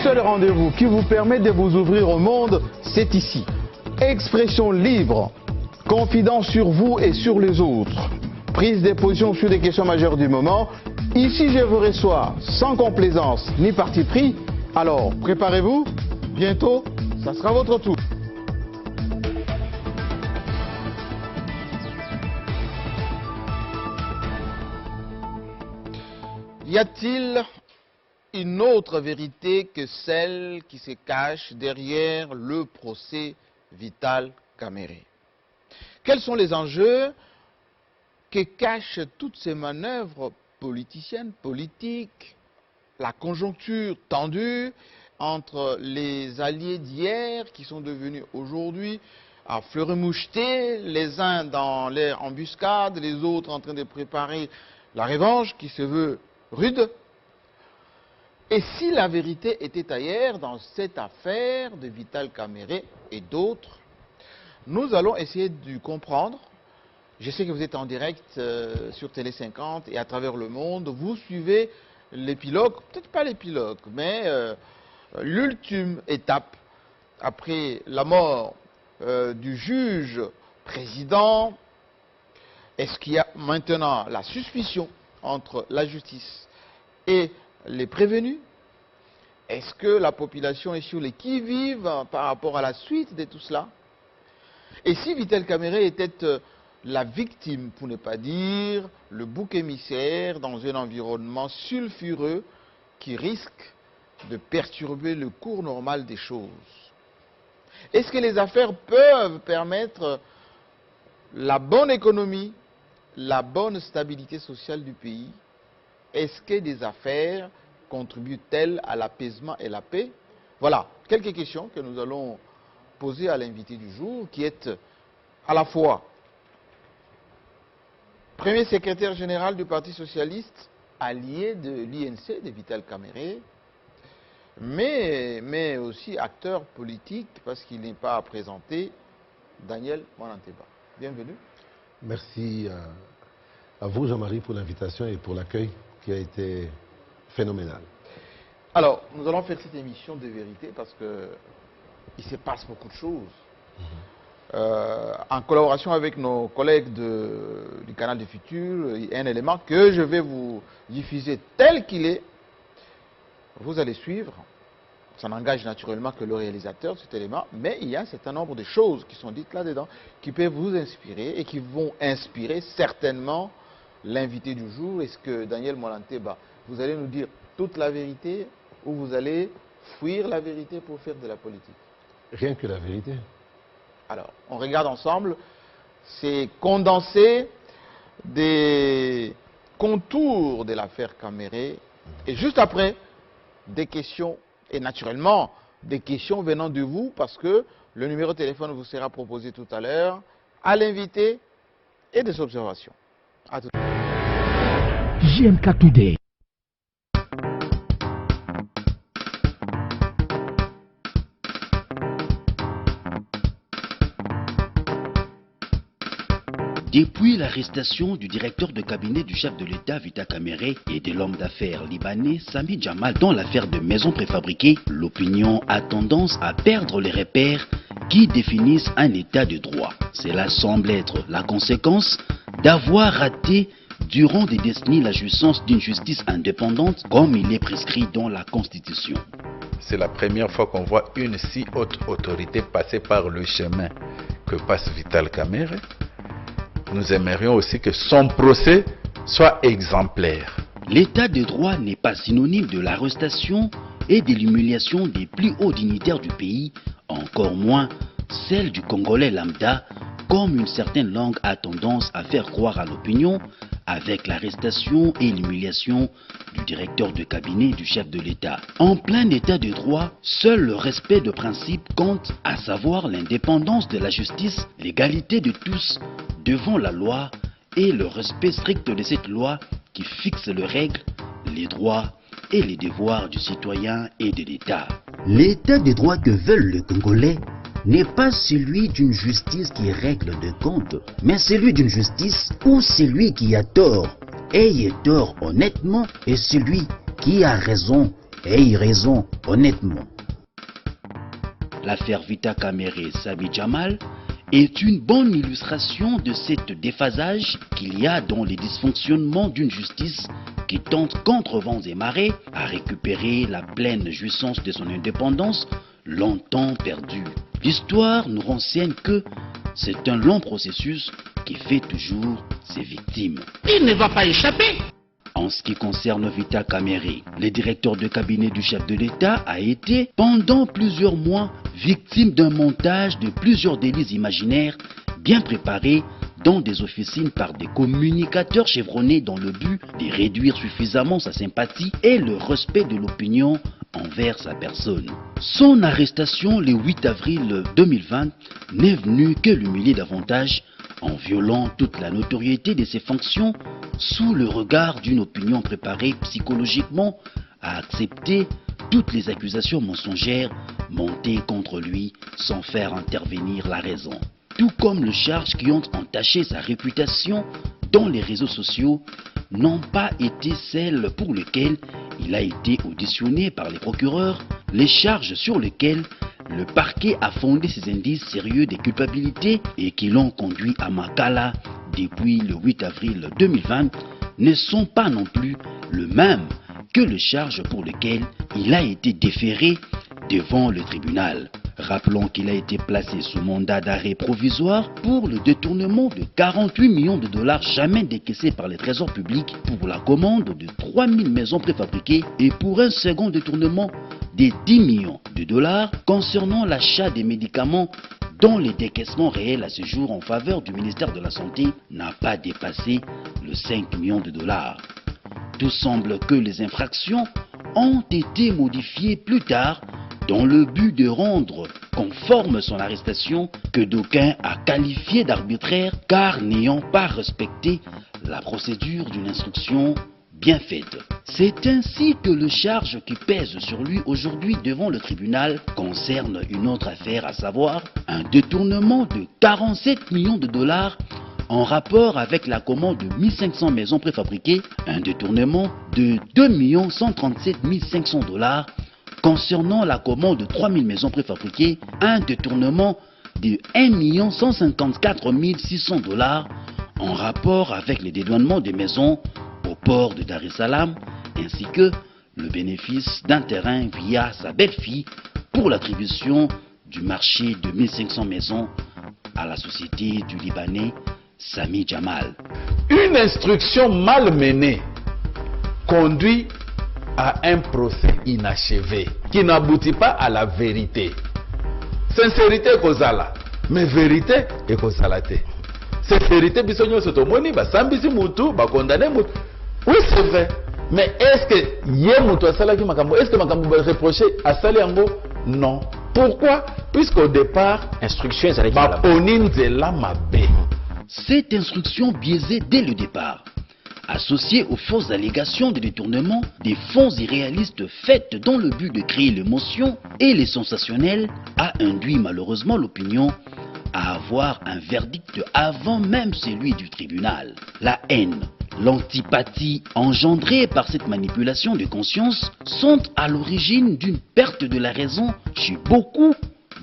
seul rendez-vous qui vous permet de vous ouvrir au monde, c'est ici. Expression libre, confidence sur vous et sur les autres, prise de position sur les questions majeures du moment. Ici, je vous reçois sans complaisance ni parti pris. Alors, préparez-vous, bientôt, ça sera votre tour. Y a-t-il une autre vérité que celle qui se cache derrière le procès Vital Kamerhe? Quels sont les enjeux que cachent toutes ces manœuvres politiciennes, politiques, la conjoncture tendue entre les alliés d'hier qui sont devenus aujourd'hui à fleurer-moucheter, les uns dans l'air embuscade, les autres en train de préparer la revanche qui se veut rude? Et si la vérité était ailleurs dans cette affaire de Vital Kamerhe et d'autres, nous allons essayer de comprendre. Je sais que vous êtes en direct sur Télé 50 et à travers le monde. Vous suivez l'épilogue, peut-être pas l'épilogue, mais l'ultime étape après la mort du juge président. Est-ce qu'il y a maintenant la suspicion entre la justice et les prévenus? Est-ce que la population est sur les qui-vive par rapport à la suite de tout cela? Et si Vital Kamerhe était la victime, pour ne pas dire le bouc émissaire, dans un environnement sulfureux qui risque de perturber le cours normal des choses? Est-ce que les affaires peuvent permettre la bonne économie, la bonne stabilité sociale du pays? Est-ce que des affaires contribuent-elles à l'apaisement et la paix? Voilà, quelques questions que nous allons poser à l'invité du jour, qui est à la fois premier secrétaire général du Parti socialiste, allié de l'INC, de Vital Kamerhe, mais aussi acteur politique, parce qu'il n'est pas à présenter, Daniel Mwananteba. Bienvenue. Merci à vous, Jean-Marie, pour l'invitation et pour l'accueil qui a été phénoménal. Alors, nous allons faire cette émission de vérité parce qu'il se passe beaucoup de choses. En collaboration avec nos collègues du Canal du Futur, il y a un élément que je vais vous diffuser tel qu'il est. Vous allez suivre. Ça n'engage naturellement que le réalisateur de cet élément, mais il y a un certain nombre de choses qui sont dites là-dedans qui peuvent vous inspirer et qui vont inspirer certainement l'invité du jour. Est-ce que Daniel Mwananteba, vous allez nous dire toute la vérité ou vous allez fuir la vérité pour faire de la politique? Rien que la vérité. Alors, on regarde ensemble, c'est condensé des contours de l'affaire Kamerhe et juste après, des questions, et naturellement, des questions venant de vous parce que le numéro de téléphone vous sera proposé tout à l'heure à l'invité et des observations. À tout. JMK Today. Depuis l'arrestation du directeur de cabinet du chef de l'État Vital Kamerhe et de l'homme d'affaires libanais Sami Jamal dans l'affaire de maisons préfabriquées, l'opinion a tendance à perdre les repères qui définissent un état de droit. Cela semble être la conséquence d'avoir raté durant des décennies la jouissance d'une justice indépendante comme il est prescrit dans la Constitution. C'est la première fois qu'on voit une si haute autorité passer par le chemin que passe Vital Kamerhe. Nous aimerions aussi que son procès soit exemplaire. L'état de droit n'est pas synonyme de l'arrestation et de l'humiliation des plus hauts dignitaires du pays, encore moins celle du Congolais lambda, comme une certaine langue a tendance à faire croire à l'opinion, avec l'arrestation et l'humiliation du directeur de cabinet du chef de l'État. En plein état de droit, seul le respect de principes compte, à savoir l'indépendance de la justice, l'égalité de tous devant la loi et le respect strict de cette loi qui fixe les règles, les droits et les devoirs du citoyen et de l'État. L'état de droit que veulent les Congolais n'est pas celui d'une justice qui règle des comptes, mais celui d'une justice où celui qui a tort ait tort honnêtement et celui qui a raison ait raison honnêtement. L'affaire Vita Kamere Sami Jamal est une bonne illustration de cet déphasage qu'il y a dans les dysfonctionnements d'une justice qui tente contre vents et marées à récupérer la pleine jouissance de son indépendance longtemps perdue. L'histoire nous renseigne que c'est un long processus qui fait toujours ses victimes. Il ne va pas échapper. En ce qui concerne Vita Kamere, le directeur de cabinet du chef de l'État a été, pendant plusieurs mois, victime d'un montage de plusieurs délits imaginaires bien préparés dans des officines par des communicateurs chevronnés dans le but de réduire suffisamment sa sympathie et le respect de l'opinion envers sa personne. Son arrestation le 8 avril 2020 n'est venue que l'humilier davantage en violant toute la notoriété de ses fonctions sous le regard d'une opinion préparée psychologiquement à accepter toutes les accusations mensongères montées contre lui sans faire intervenir la raison. Tout comme les charges qui ont entaché sa réputation dans les réseaux sociaux n'ont pas été celles pour lesquelles il a été auditionné par les procureurs, les charges sur lesquelles le parquet a fondé ses indices sérieux de culpabilité et qui l'ont conduit à Makala depuis le 8 avril 2020 ne sont pas non plus le même que les charges pour lesquelles il a été déféré devant le tribunal. Rappelons qu'il a été placé sous mandat d'arrêt provisoire pour le détournement de 48 millions de dollars jamais décaissés par les trésors publics pour la commande de 3000 maisons préfabriquées et pour un second détournement de 10 millions de dollars concernant l'achat des médicaments dont les décaissements réels à ce jour en faveur du ministère de la Santé n'a pas dépassé le 5 millions de dollars. Tout semble que les infractions ont été modifiées plus tard dans le but de rendre conforme son arrestation que d'aucuns a qualifié d'arbitraire car n'ayant pas respecté la procédure d'une instruction bien faite. C'est ainsi que les charges qui pèsent sur lui aujourd'hui devant le tribunal concernent une autre affaire, à savoir un détournement de 47 millions de dollars en rapport avec la commande de 1500 maisons préfabriquées, un détournement de 2 137 500 dollars concernant la commande de 3000 maisons préfabriquées, un détournement de 1 154 600 dollars en rapport avec le dédouanement des maisons au port de Dar es Salaam, ainsi que le bénéfice d'un terrain via sa belle-fille pour l'attribution du marché de 1500 maisons à la société du Libanais Sami Jamal. Une instruction mal menée conduit à un procès inachevé qui n'aboutit pas à la vérité. Sincérité kozala, mais vérité est kozalate. C'est vérité bisogno sotomoni ba sambisi mutu ba condamner mutu. Oui, c'est vrai. Mais est-ce que yé mutu asala ki makambo, est-ce que makambo ba reprocher asali yango? Non. Pourquoi? Puisqu'au départ, instruction est ba poninzela mabe. Cette instruction biaisée dès le départ, associée aux fausses allégations de détournement des fonds irréalistes faites dans le but de créer l'émotion et les sensationnels, a induit malheureusement l'opinion à avoir un verdict avant même celui du tribunal. La haine, l'antipathie engendrée par cette manipulation de conscience sont à l'origine d'une perte de la raison chez beaucoup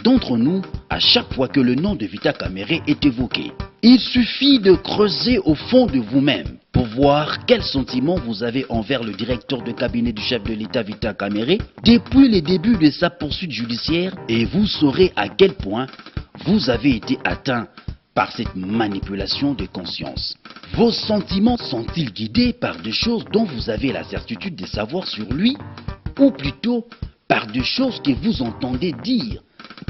d'entre nous à chaque fois que le nom de Vita Kamere est évoqué. Il suffit de creuser au fond de vous-même pour voir quel sentiment vous avez envers le directeur de cabinet du chef de l'État Vita Kamere depuis les débuts de sa poursuite judiciaire et vous saurez à quel point vous avez été atteint par cette manipulation de conscience. Vos sentiments sont-ils guidés par des choses dont vous avez la certitude de savoir sur lui ou plutôt par des choses que vous entendez dire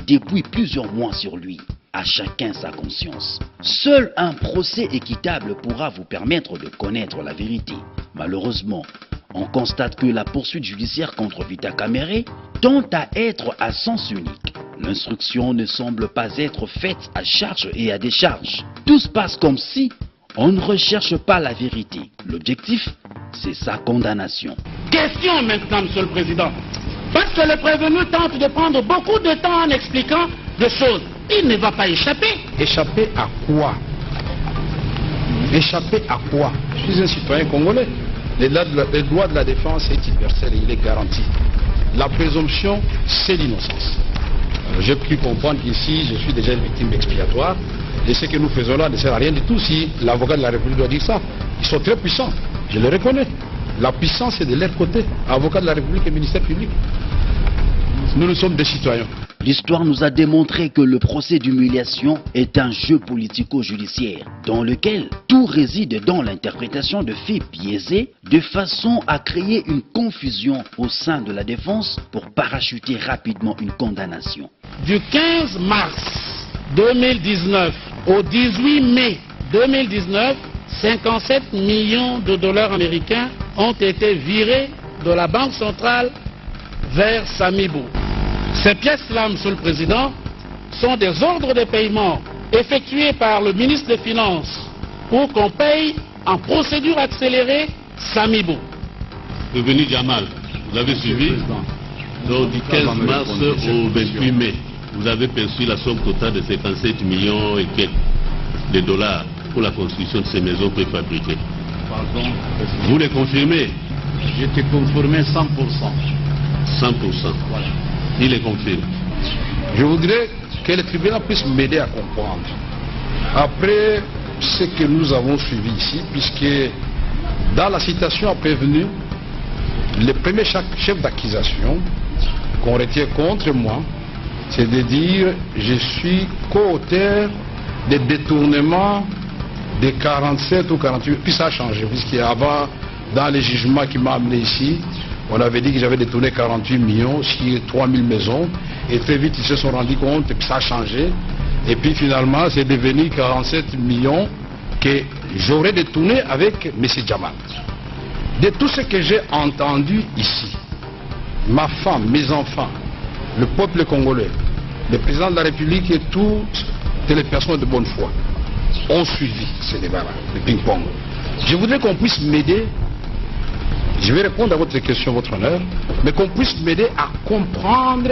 depuis plusieurs mois sur lui? À chacun sa conscience. Seul un procès équitable pourra vous permettre de connaître la vérité. Malheureusement, on constate que la poursuite judiciaire contre Vita Kamere tend à être à sens unique. L'instruction ne semble pas être faite à charge et à décharge. Tout se passe comme si on ne recherche pas la vérité. L'objectif, c'est sa condamnation. Question maintenant, Monsieur le Président. Parce que le prévenu tente de prendre beaucoup de temps en expliquant des choses. Il ne va pas échapper. Échapper à quoi? Échapper à quoi? Je suis un citoyen congolais. Le droit de la défense est universel et il est garanti. la présomption, c'est l'innocence. J'ai pu comprendre qu'ici, je suis déjà une victime expiatoire. Et ce que nous faisons là ne sert à rien du tout si l'avocat de la République doit dire ça. Ils sont très puissants, je le reconnais. La puissance est de leur côté, avocat de la République et ministère public. Nous sommes des citoyens. L'histoire nous a démontré que le procès d'humiliation est un jeu politico-judiciaire dans lequel tout réside dans l'interprétation de faits biaisés de façon à créer une confusion au sein de la défense pour parachuter rapidement une condamnation. Du 15 mars 2019 au 18 mai 2019, 57 millions de dollars américains ont été virés de la Banque centrale vers Samibou. Ces pièces-là, Monsieur le Président, sont des ordres de paiement effectués par le ministre des Finances pour qu'on paye en procédure accélérée Samibou. Devenu Jamal, vous avez suivi. Donc du 15 mars au 28 mai, vous avez perçu la somme totale de 57 millions et quelques de dollars pour la construction de ces maisons préfabriquées. Pardon. Vous les confirmez? J'étais conformé 100%. 100%. Voilà. Il les confirme. Je voudrais que le tribunal puisse m'aider à comprendre. Après ce que nous avons suivi ici, puisque dans la citation a prévenu, le premier chef d'accusation qu'on retient contre moi, c'est de dire je suis co-auteur des détournements de 47 ou 48, puis ça a changé, puisqu'avant, dans les jugements qui m'ont amené ici, on avait dit que j'avais détourné 48 millions sur 3000 maisons, et très vite ils se sont rendus compte, et puis ça a changé, et puis finalement c'est devenu 47 millions que j'aurais détourné avec M. Jamal. De tout ce que j'ai entendu ici, ma femme, mes enfants, le peuple congolais, le président de la République et toutes les personnes de bonne foi ont suivi ces débats-là, le ping-pong. Je voudrais qu'on puisse m'aider. Je vais répondre à votre question, votre honneur, mais qu'on puisse m'aider à comprendre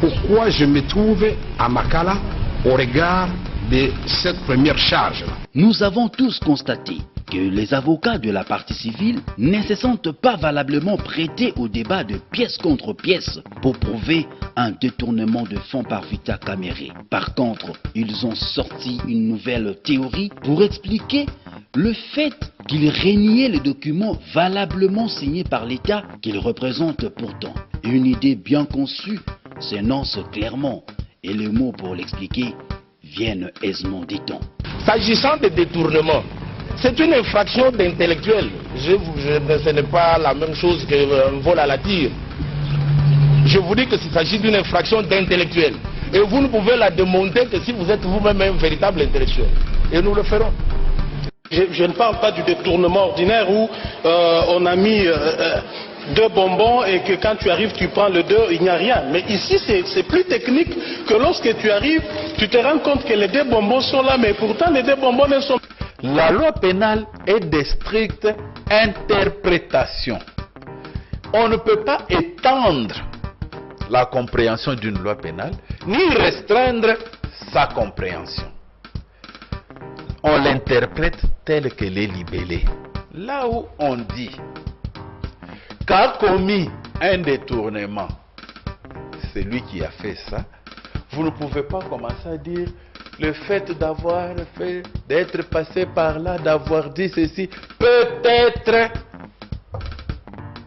pourquoi je me trouve à Makala au regard de cette première charge-là. Nous avons tous constaté que les avocats de la partie civile ne se sentent pas valablement prêtés au débat de pièce contre pièce pour prouver un détournement de fonds par Vital Kamerhe. Par contre, ils ont sorti une nouvelle théorie pour expliquer le fait qu'ils reniaient les documents valablement signés par l'État qu'ils représentent pourtant. Une idée bien conçue s'énonce clairement et les mots pour l'expliquer viennent aisément des temps. S'agissant des détournements, c'est une infraction d'intellectuel. Ce n'est pas la même chose qu'un vol à la tire. Je vous dis que s'il s'agit d'une infraction d'intellectuel. Et vous ne pouvez la démonter que si vous êtes vous-même un véritable intellectuel. Et nous le ferons. Je ne parle pas du détournement ordinaire où on a mis deux bonbons et que quand tu arrives, tu prends le 2, il n'y a rien. Mais ici, c'est plus technique que lorsque tu arrives, tu te rends compte que les deux bonbons sont là, mais pourtant les deux bonbons ne sont pas. La loi pénale est de stricte interprétation. On ne peut pas étendre la compréhension d'une loi pénale, ni restreindre sa compréhension. On l'interprète telle qu'elle est libellée. Là où on dit qu'a commis un détournement, c'est lui qui a fait ça, vous ne pouvez pas commencer à dire le fait d'avoir fait, d'être passé par là, d'avoir dit ceci, peut être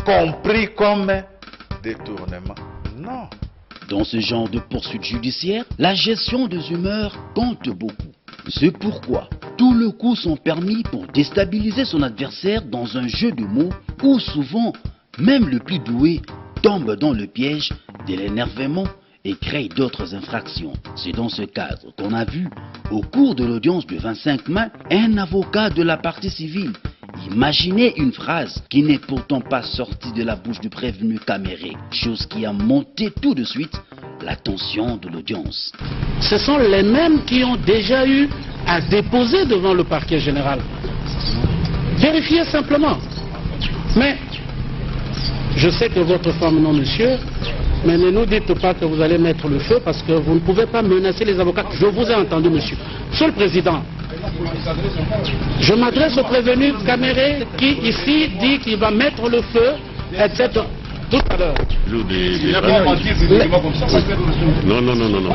compris comme détournement. Non. Dans ce genre de poursuite judiciaire, la gestion des humeurs compte beaucoup. C'est pourquoi tous les coups sont permis pour déstabiliser son adversaire dans un jeu de mots où souvent, même le plus doué tombe dans le piège de l'énervement et crée d'autres infractions. C'est dans ce cadre qu'on a vu, au cours de l'audience du 25 mai, un avocat de la partie civile imaginer une phrase qui n'est pourtant pas sortie de la bouche du prévenu Kamerhe, chose qui a monté tout de suite la tension de l'audience. Ce sont les mêmes qui ont déjà eu à déposer devant le parquet général. Vérifiez simplement. Mais je sais que votre femme non, monsieur, mais ne nous dites pas que vous allez mettre le feu parce que vous ne pouvez pas menacer les avocats. Je vous ai entendu, monsieur. Monsieur le Président, je m'adresse au prévenu Kamerhe qui ici dit qu'il va mettre le feu, etc. tout à l'heure. Non, non, non, non, non.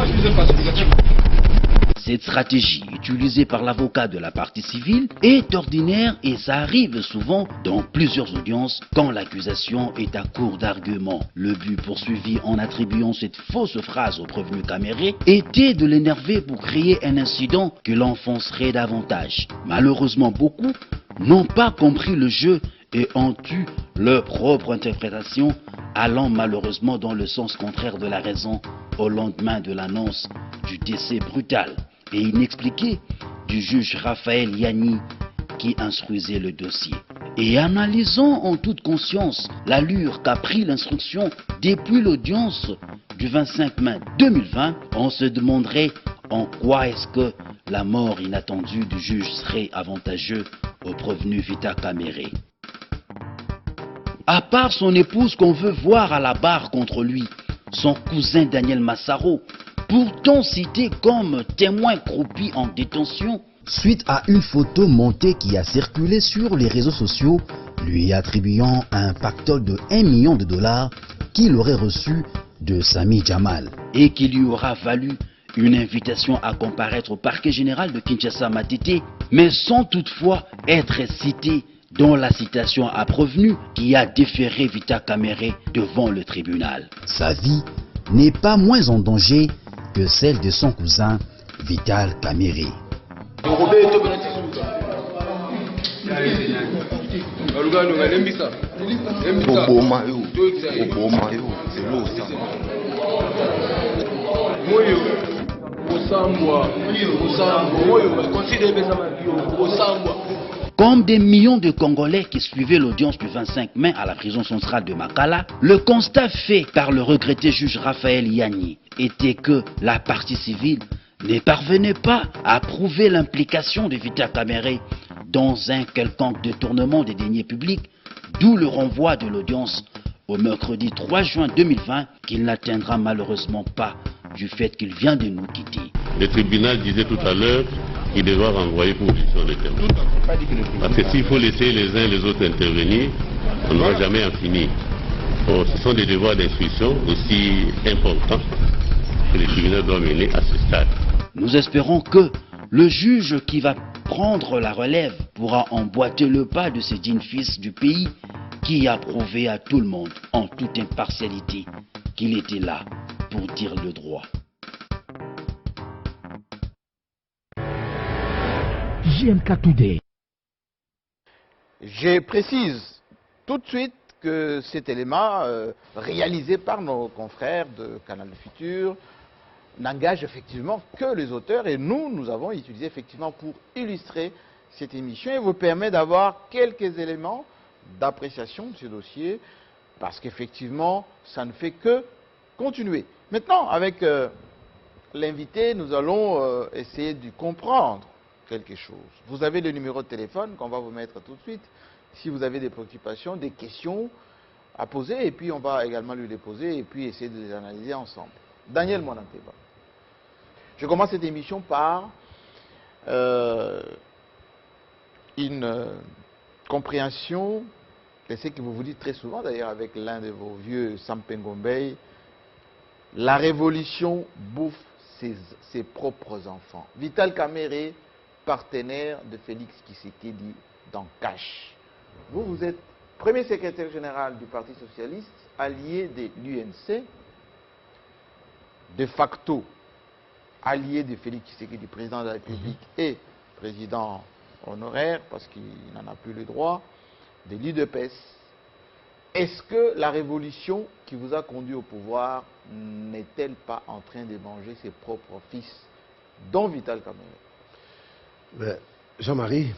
Cette stratégie utilisée par l'avocat de la partie civile est ordinaire et ça arrive souvent dans plusieurs audiences quand l'accusation est à court d'arguments. Le but poursuivi en attribuant cette fausse phrase au prévenu Caméré était de l'énerver pour créer un incident que l'enfoncerait davantage. Malheureusement, beaucoup n'ont pas compris le jeu et ont eu leur propre interprétation, allant malheureusement dans le sens contraire de la raison au lendemain de l'annonce du décès brutal et inexpliqué du juge Raphaël Yanni qui instruisait le dossier. Et analysant en toute conscience l'allure qu'a pris l'instruction depuis l'audience du 25 mai 2020, on se demanderait en quoi est-ce que la mort inattendue du juge serait avantageuse au prévenu Vital Caméré. À part son épouse qu'on veut voir à la barre contre lui, son cousin Daniel Massaro, pourtant cité comme témoin croupi en détention, suite à une photo montée qui a circulé sur les réseaux sociaux, lui attribuant un pactole de 1 million de dollars qu'il aurait reçu de Sami Jamal. Et qui lui aura valu une invitation à comparaître au parquet général de Kinshasa Matete, mais sans toutefois être cité dans la citation à prévenu qui a déféré Vital Caméré devant le tribunal. Sa vie n'est pas moins en danger que celle de son cousin Vital Caméré. Comme des millions de Congolais qui suivaient l'audience du 25 mai à la prison centrale de Makala, le constat fait par le regretté juge Raphaël Yanni était que la partie civile ne parvenait pas à prouver l'implication de Vital Caméré dans un quelconque détournement des deniers publics, d'où le renvoi de l'audience au mercredi 3 juin 2020 qu'il n'atteindra malheureusement pas du fait qu'il vient de nous quitter. Le tribunal disait tout à l'heure qu'il devra renvoyer pour audition de témoins. Parce que s'il faut laisser les uns et les autres intervenir, on n'aura jamais en finir. Bon, ce sont des devoirs d'instruction aussi importants que le tribunal doit mener à ce stade. Nous espérons que le juge qui va prendre la relève pourra emboîter le pas de ce digne fils du pays qui a prouvé à tout le monde, en toute impartialité, qu'il était là pour dire le droit. JMK Today. Je précise tout de suite que cet élément réalisé par nos confrères de Canal du Futur n'engage effectivement que les auteurs et nous avons utilisé effectivement pour illustrer cette émission et vous permet d'avoir quelques éléments d'appréciation de ce dossier parce qu'effectivement ça ne fait que continuer. Maintenant avec l'invité nous allons essayer de comprendre quelque chose. Vous avez le numéro de téléphone qu'on va vous mettre tout de suite si vous avez des préoccupations, des questions à poser et puis on va également lui les poser et puis essayer de les analyser ensemble. Daniel Monanteba. Je commence cette émission par une compréhension de ce que vous vous dites très souvent d'ailleurs avec l'un de vos vieux Sampengombei. La révolution bouffe ses propres enfants. Vital Caméré, partenaire de Félix Tshisekedi dans Cash. Vous êtes premier secrétaire général du Parti Socialiste, allié de l'UNC, de facto allié de Félix Tshisekedi, président de la République et président honoraire, parce qu'il n'en a plus le droit, de l'UDPS. Est-ce que la révolution qui vous a conduit au pouvoir n'est-elle pas en train de manger ses propres fils, dont Vital Caméré? Jean-Marie,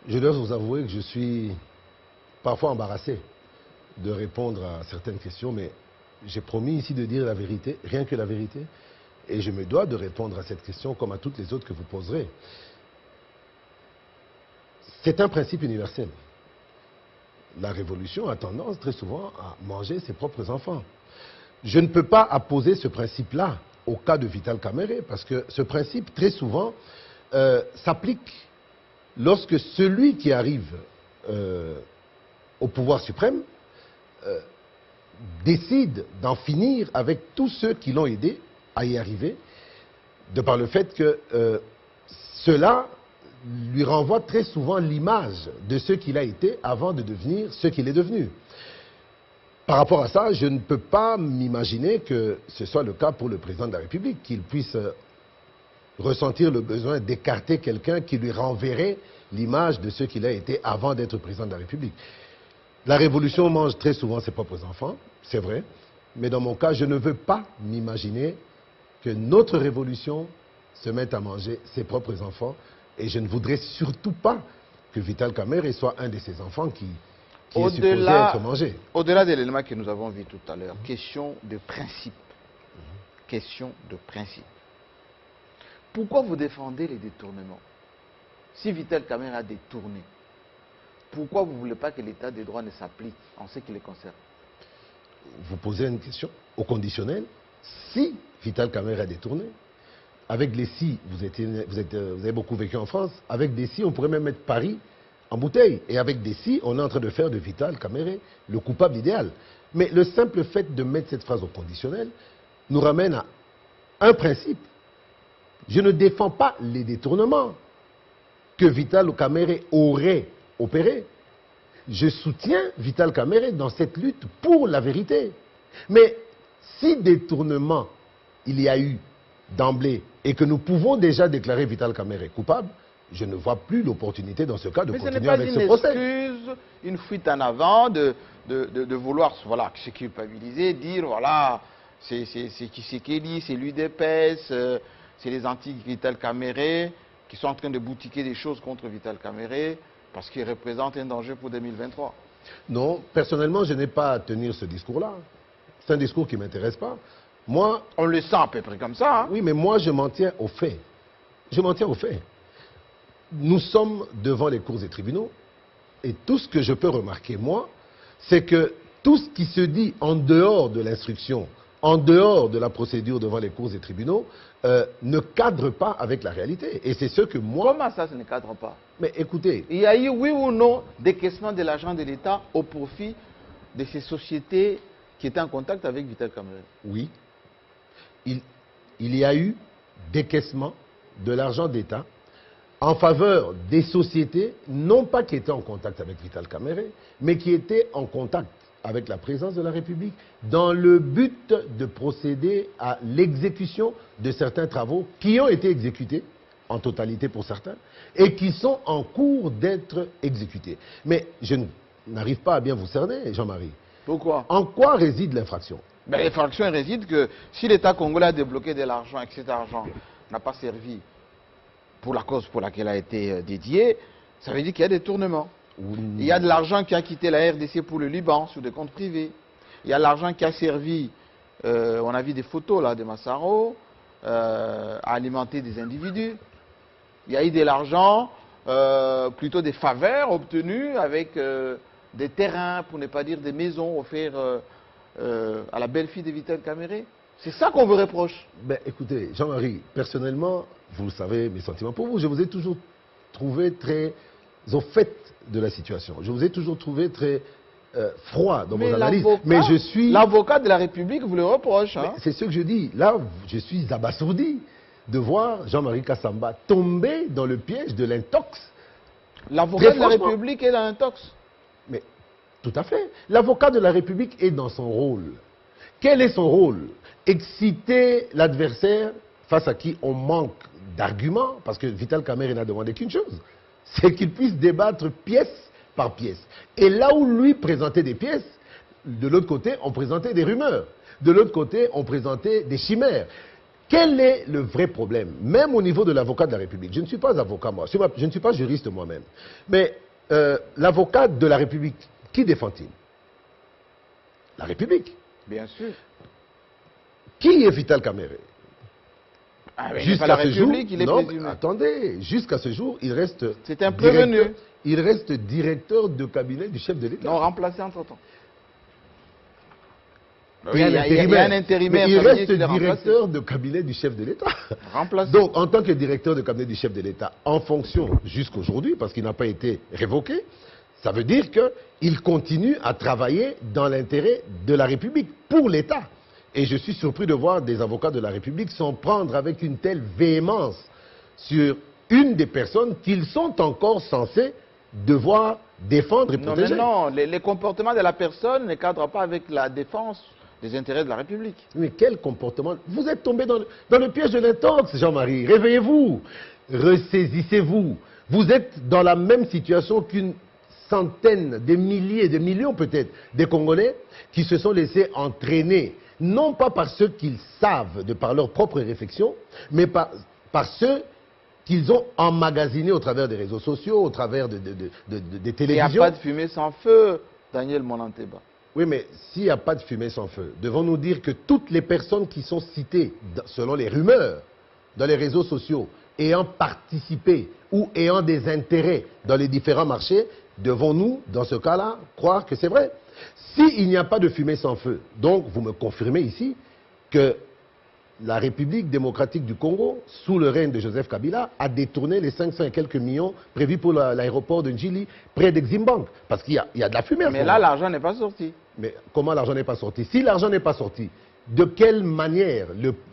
je dois vous avouer que je suis parfois embarrassé de répondre à certaines questions, mais j'ai promis ici de dire la vérité, rien que la vérité, et je me dois de répondre à cette question comme à toutes les autres que vous poserez. C'est un principe universel. La révolution a tendance très souvent à manger ses propres enfants. Je ne peux pas apposer ce principe-là au cas de Vital Caméré, parce que ce principe, très souvent, s'applique lorsque celui qui arrive au pouvoir suprême décide d'en finir avec tous ceux qui l'ont aidé à y arriver, de par le fait que cela lui renvoie très souvent l'image de ce qu'il a été avant de devenir ce qu'il est devenu. Par rapport à ça, je ne peux pas m'imaginer que ce soit le cas pour le président de la République, qu'il puisse ressentir le besoin d'écarter quelqu'un qui lui renverrait l'image de ce qu'il a été avant d'être président de la République. La révolution mange très souvent ses propres enfants, c'est vrai, mais dans mon cas, je ne veux pas m'imaginer que notre révolution se mette à manger ses propres enfants, et je ne voudrais surtout pas que Vital Kamerhe soit un de ces enfants qui est supposé être mangé. Au-delà de l'élément que nous avons vu tout à l'heure, question de principe. Question de principe. Pourquoi vous défendez les détournements? Si Vital Kamerhe a détourné, pourquoi vous ne voulez pas que l'état des droits ne s'applique en ce qui les concerne? Vous posez une question au conditionnel. Si Vital Kamerhe a détourné, avec les si, vous avez beaucoup vécu en France, avec des si, on pourrait même mettre Paris en bouteille. Et avec des si, on est en train de faire de Vital Kamerhe le coupable idéal. Mais le simple fait de mettre cette phrase au conditionnel nous ramène à un principe. Je ne défends pas les détournements que Vital Kamerhe aurait opérés. Je soutiens Vital Kamerhe dans cette lutte pour la vérité. Mais si détournement il y a eu d'emblée et que nous pouvons déjà déclarer Vital Kamerhe coupable, je ne vois plus l'opportunité dans ce cas de continuer avec ce procès. Mais ce n'est pas une excuse, une fuite en avant de vouloir se culpabiliser, dire voilà, c'est Tshisekedi, c'est l'UDPS, c'est les anti-Vital Kamerhe qui sont en train de boutiquer des choses contre Vital Kamerhe parce qu'il représente un danger pour 2023. Non, personnellement, je n'ai pas à tenir ce discours-là. C'est un discours qui ne m'intéresse pas. Moi, on le sent à peu près comme ça. Hein? Oui, mais moi, je m'en tiens aux faits. Je m'en tiens aux faits. Nous sommes devant les cours et tribunaux et tout ce que je peux remarquer, moi, c'est que tout ce qui se dit en dehors de l'instruction, en dehors de la procédure devant les cours et tribunaux, ne cadre pas avec la réalité. Et c'est ce que moi... Comment ça ne cadre pas? Mais écoutez... Il y a eu, oui ou non, décaissement de l'argent de l'État au profit de ces sociétés qui étaient en contact avec Vital Kamerhe? Oui. Il y a eu décaissement de l'argent d'État en faveur des sociétés, non pas qui étaient en contact avec Vital Kamerhe, mais qui étaient en contact avec la présence de la République, dans le but de procéder à l'exécution de certains travaux qui ont été exécutés, en totalité pour certains, et qui sont en cours d'être exécutés. Mais je n'arrive pas à bien vous cerner, Jean-Marie. Pourquoi? En quoi réside l'infraction? L'infraction réside que si l'État congolais a débloqué de l'argent et que cet argent n'a pas servi pour la cause pour laquelle il a été dédié, ça veut dire qu'il y a des tournements. Il y a de l'argent qui a quitté la RDC pour le Liban sur des comptes privés. Il y a de l'argent qui a servi, on a vu des photos là de Massaro, à alimenter des individus. Il y a eu de l'argent, plutôt des faveurs obtenues avec des terrains, pour ne pas dire des maisons offertes à la belle-fille de Vital Kamerhe. C'est ça qu'on vous reproche. Ben, écoutez, Jean-Marie, personnellement, vous savez mes sentiments pour vous. Je vous ai toujours trouvé très au fait de la situation. Je vous ai toujours trouvé très froid dans mon analyse. Mais je suis... L'avocat de la République vous le reproche. Hein? C'est ce que je dis. Là, je suis abasourdi de voir Jean-Marie Kassamba tomber dans le piège de l'intox. L'avocat de la République est dans l'intox. Mais tout à fait. L'avocat de la République est dans son rôle. Quel est son rôle? Exciter l'adversaire face à qui on manque d'arguments, parce que Vital Kamerhe n'a demandé qu'une chose, c'est qu'il puisse débattre pièce par pièce. Et là où lui présentait des pièces, de l'autre côté, on présentait des rumeurs. De l'autre côté, on présentait des chimères. Quel est le vrai problème? Même au niveau de l'avocat de la République. Je ne suis pas avocat, moi. Je ne suis pas juriste moi-même. Mais l'avocat de la République, qui défend-il? La République. Bien sûr. Qui est Vital Kamerhe? Jusqu'à ce jour, il est non, présumé. Attendez, jusqu'à ce jour, il reste... C'est un prévenu. Il reste directeur de cabinet du chef de l'État. Non, remplacé entre-temps. Il y a un intérimaire. Mais il reste directeur de cabinet du chef de l'État. Remplacé. Donc, en tant que directeur de cabinet du chef de l'État, en fonction jusqu'aujourd'hui, parce qu'il n'a pas été révoqué, Ça veut dire qu'il continue à travailler dans l'intérêt de la République, pour l'État. Et je suis surpris de voir des avocats de la République s'en prendre avec une telle véhémence sur une des personnes qu'ils sont encore censés devoir défendre et protéger. Non, les comportements de la personne ne cadrent pas avec la défense des intérêts de la République. Mais quel comportement? Vous êtes tombé dans le piège de l'intox, Jean-Marie. Réveillez-vous, ressaisissez-vous. Vous êtes dans la même situation qu'une centaine, des milliers, des millions peut-être, des Congolais qui se sont laissés entraîner, non pas par ceux qu'ils savent de par leur propre réflexion, mais par ceux qu'ils ont emmagasinés au travers des réseaux sociaux, au travers des télévisions. Il n'y a pas de fumée sans feu, Daniel Monanteba. Oui, mais s'il n'y a pas de fumée sans feu, devons-nous dire que toutes les personnes qui sont citées, selon les rumeurs, dans les réseaux sociaux, ayant participé ou ayant des intérêts dans les différents marchés, devons-nous, dans ce cas-là, croire que c'est vrai? S'il n'y a pas de fumée sans feu, donc vous me confirmez ici que la République démocratique du Congo, sous le règne de Joseph Kabila, a détourné les 500 et quelques millions prévus pour l'aéroport de Njili, près d'Eximbank. Parce qu'il y a de la fumée. Mais là, l'argent n'est pas sorti. Mais comment l'argent n'est pas sorti? Si l'argent n'est pas sorti, de quelle manière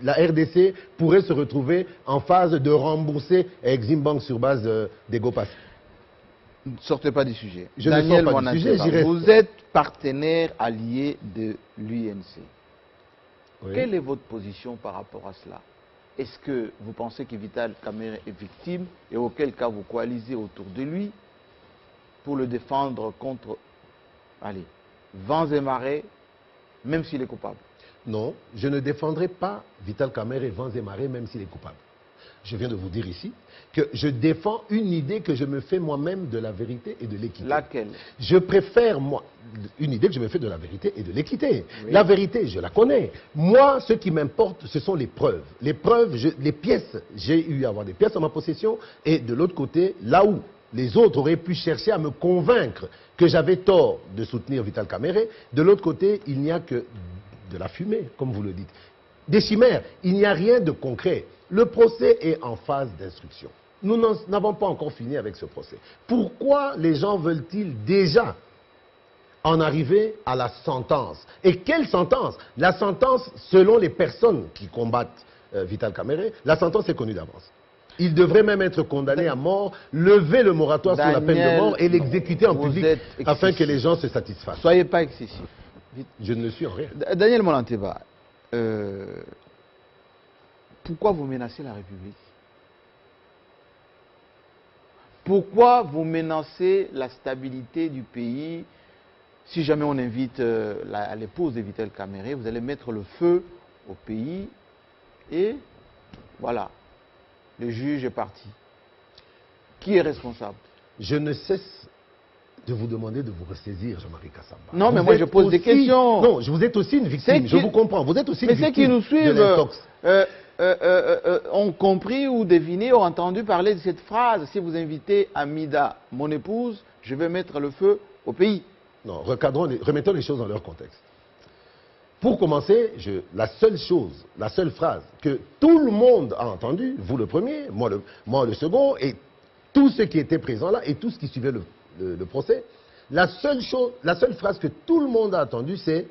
la RDC pourrait se retrouver en phase de rembourser Eximbank sur base d'EgoPass? Ne sortez pas du sujet. Je Daniel ne sors pas du sujet, j'y reste. Vous êtes partenaire allié de l'UNC. Oui. Quelle est votre position par rapport à cela? Est-ce que vous pensez que Vital Kamerhe est victime et auquel cas vous coalisez autour de lui pour le défendre contre, vents et marées, même s'il est coupable? Non, je ne défendrai pas Vital Kamerhe, vents et marées, même s'il est coupable. Je viens de vous dire ici que je défends une idée que je me fais moi-même de la vérité et de l'équité. Laquelle? Je préfère, moi, une idée que je me fais de la vérité et de l'équité. Oui. La vérité, je la connais. Moi, ce qui m'importe, ce sont les preuves. Les preuves, les pièces, j'ai eu à avoir des pièces en ma possession, et de l'autre côté, là où les autres auraient pu chercher à me convaincre que j'avais tort de soutenir Vital Kamerhe, de l'autre côté, il n'y a que de la fumée, comme vous le dites. Des chimères, il n'y a rien de concret. Le procès est en phase d'instruction. Nous n'avons pas encore fini avec ce procès. Pourquoi les gens veulent-ils déjà en arriver à la sentence? Et quelle sentence? La sentence, selon les personnes qui combattent Vital Kamerhe, la sentence est connue d'avance. Il devrait même être condamné à mort, lever le moratoire sur la peine de mort et l'exécuter en public afin que les gens se satisfassent. Soyez pas excessif. Je ne le suis en rien. Daniel Monanteba, pourquoi vous menacez la République? Pourquoi vous menacez la stabilité du pays? Si jamais on invite l'épouse de Vital Kamerhe, vous allez mettre le feu au pays et voilà, le juge est parti. Qui est responsable? Je ne cesse de vous demander de vous ressaisir, Jean-Marie Kassamba. Non, mais moi je pose des questions. Non, vous êtes aussi une victime, je vous comprends. Vous êtes aussi une victime. Mais ceux qui nous suivent de l'intox. ont compris ou deviné, ont entendu parler de cette phrase. Si vous invitez Amida, mon épouse, je vais mettre le feu au pays. Non, remettons les choses dans leur contexte. Pour commencer, la seule phrase que tout le monde a entendue, vous le premier, moi le second, et tous ceux qui étaient présents là, et tous qui suivaient le procès, la seule phrase que tout le monde a entendue, c'est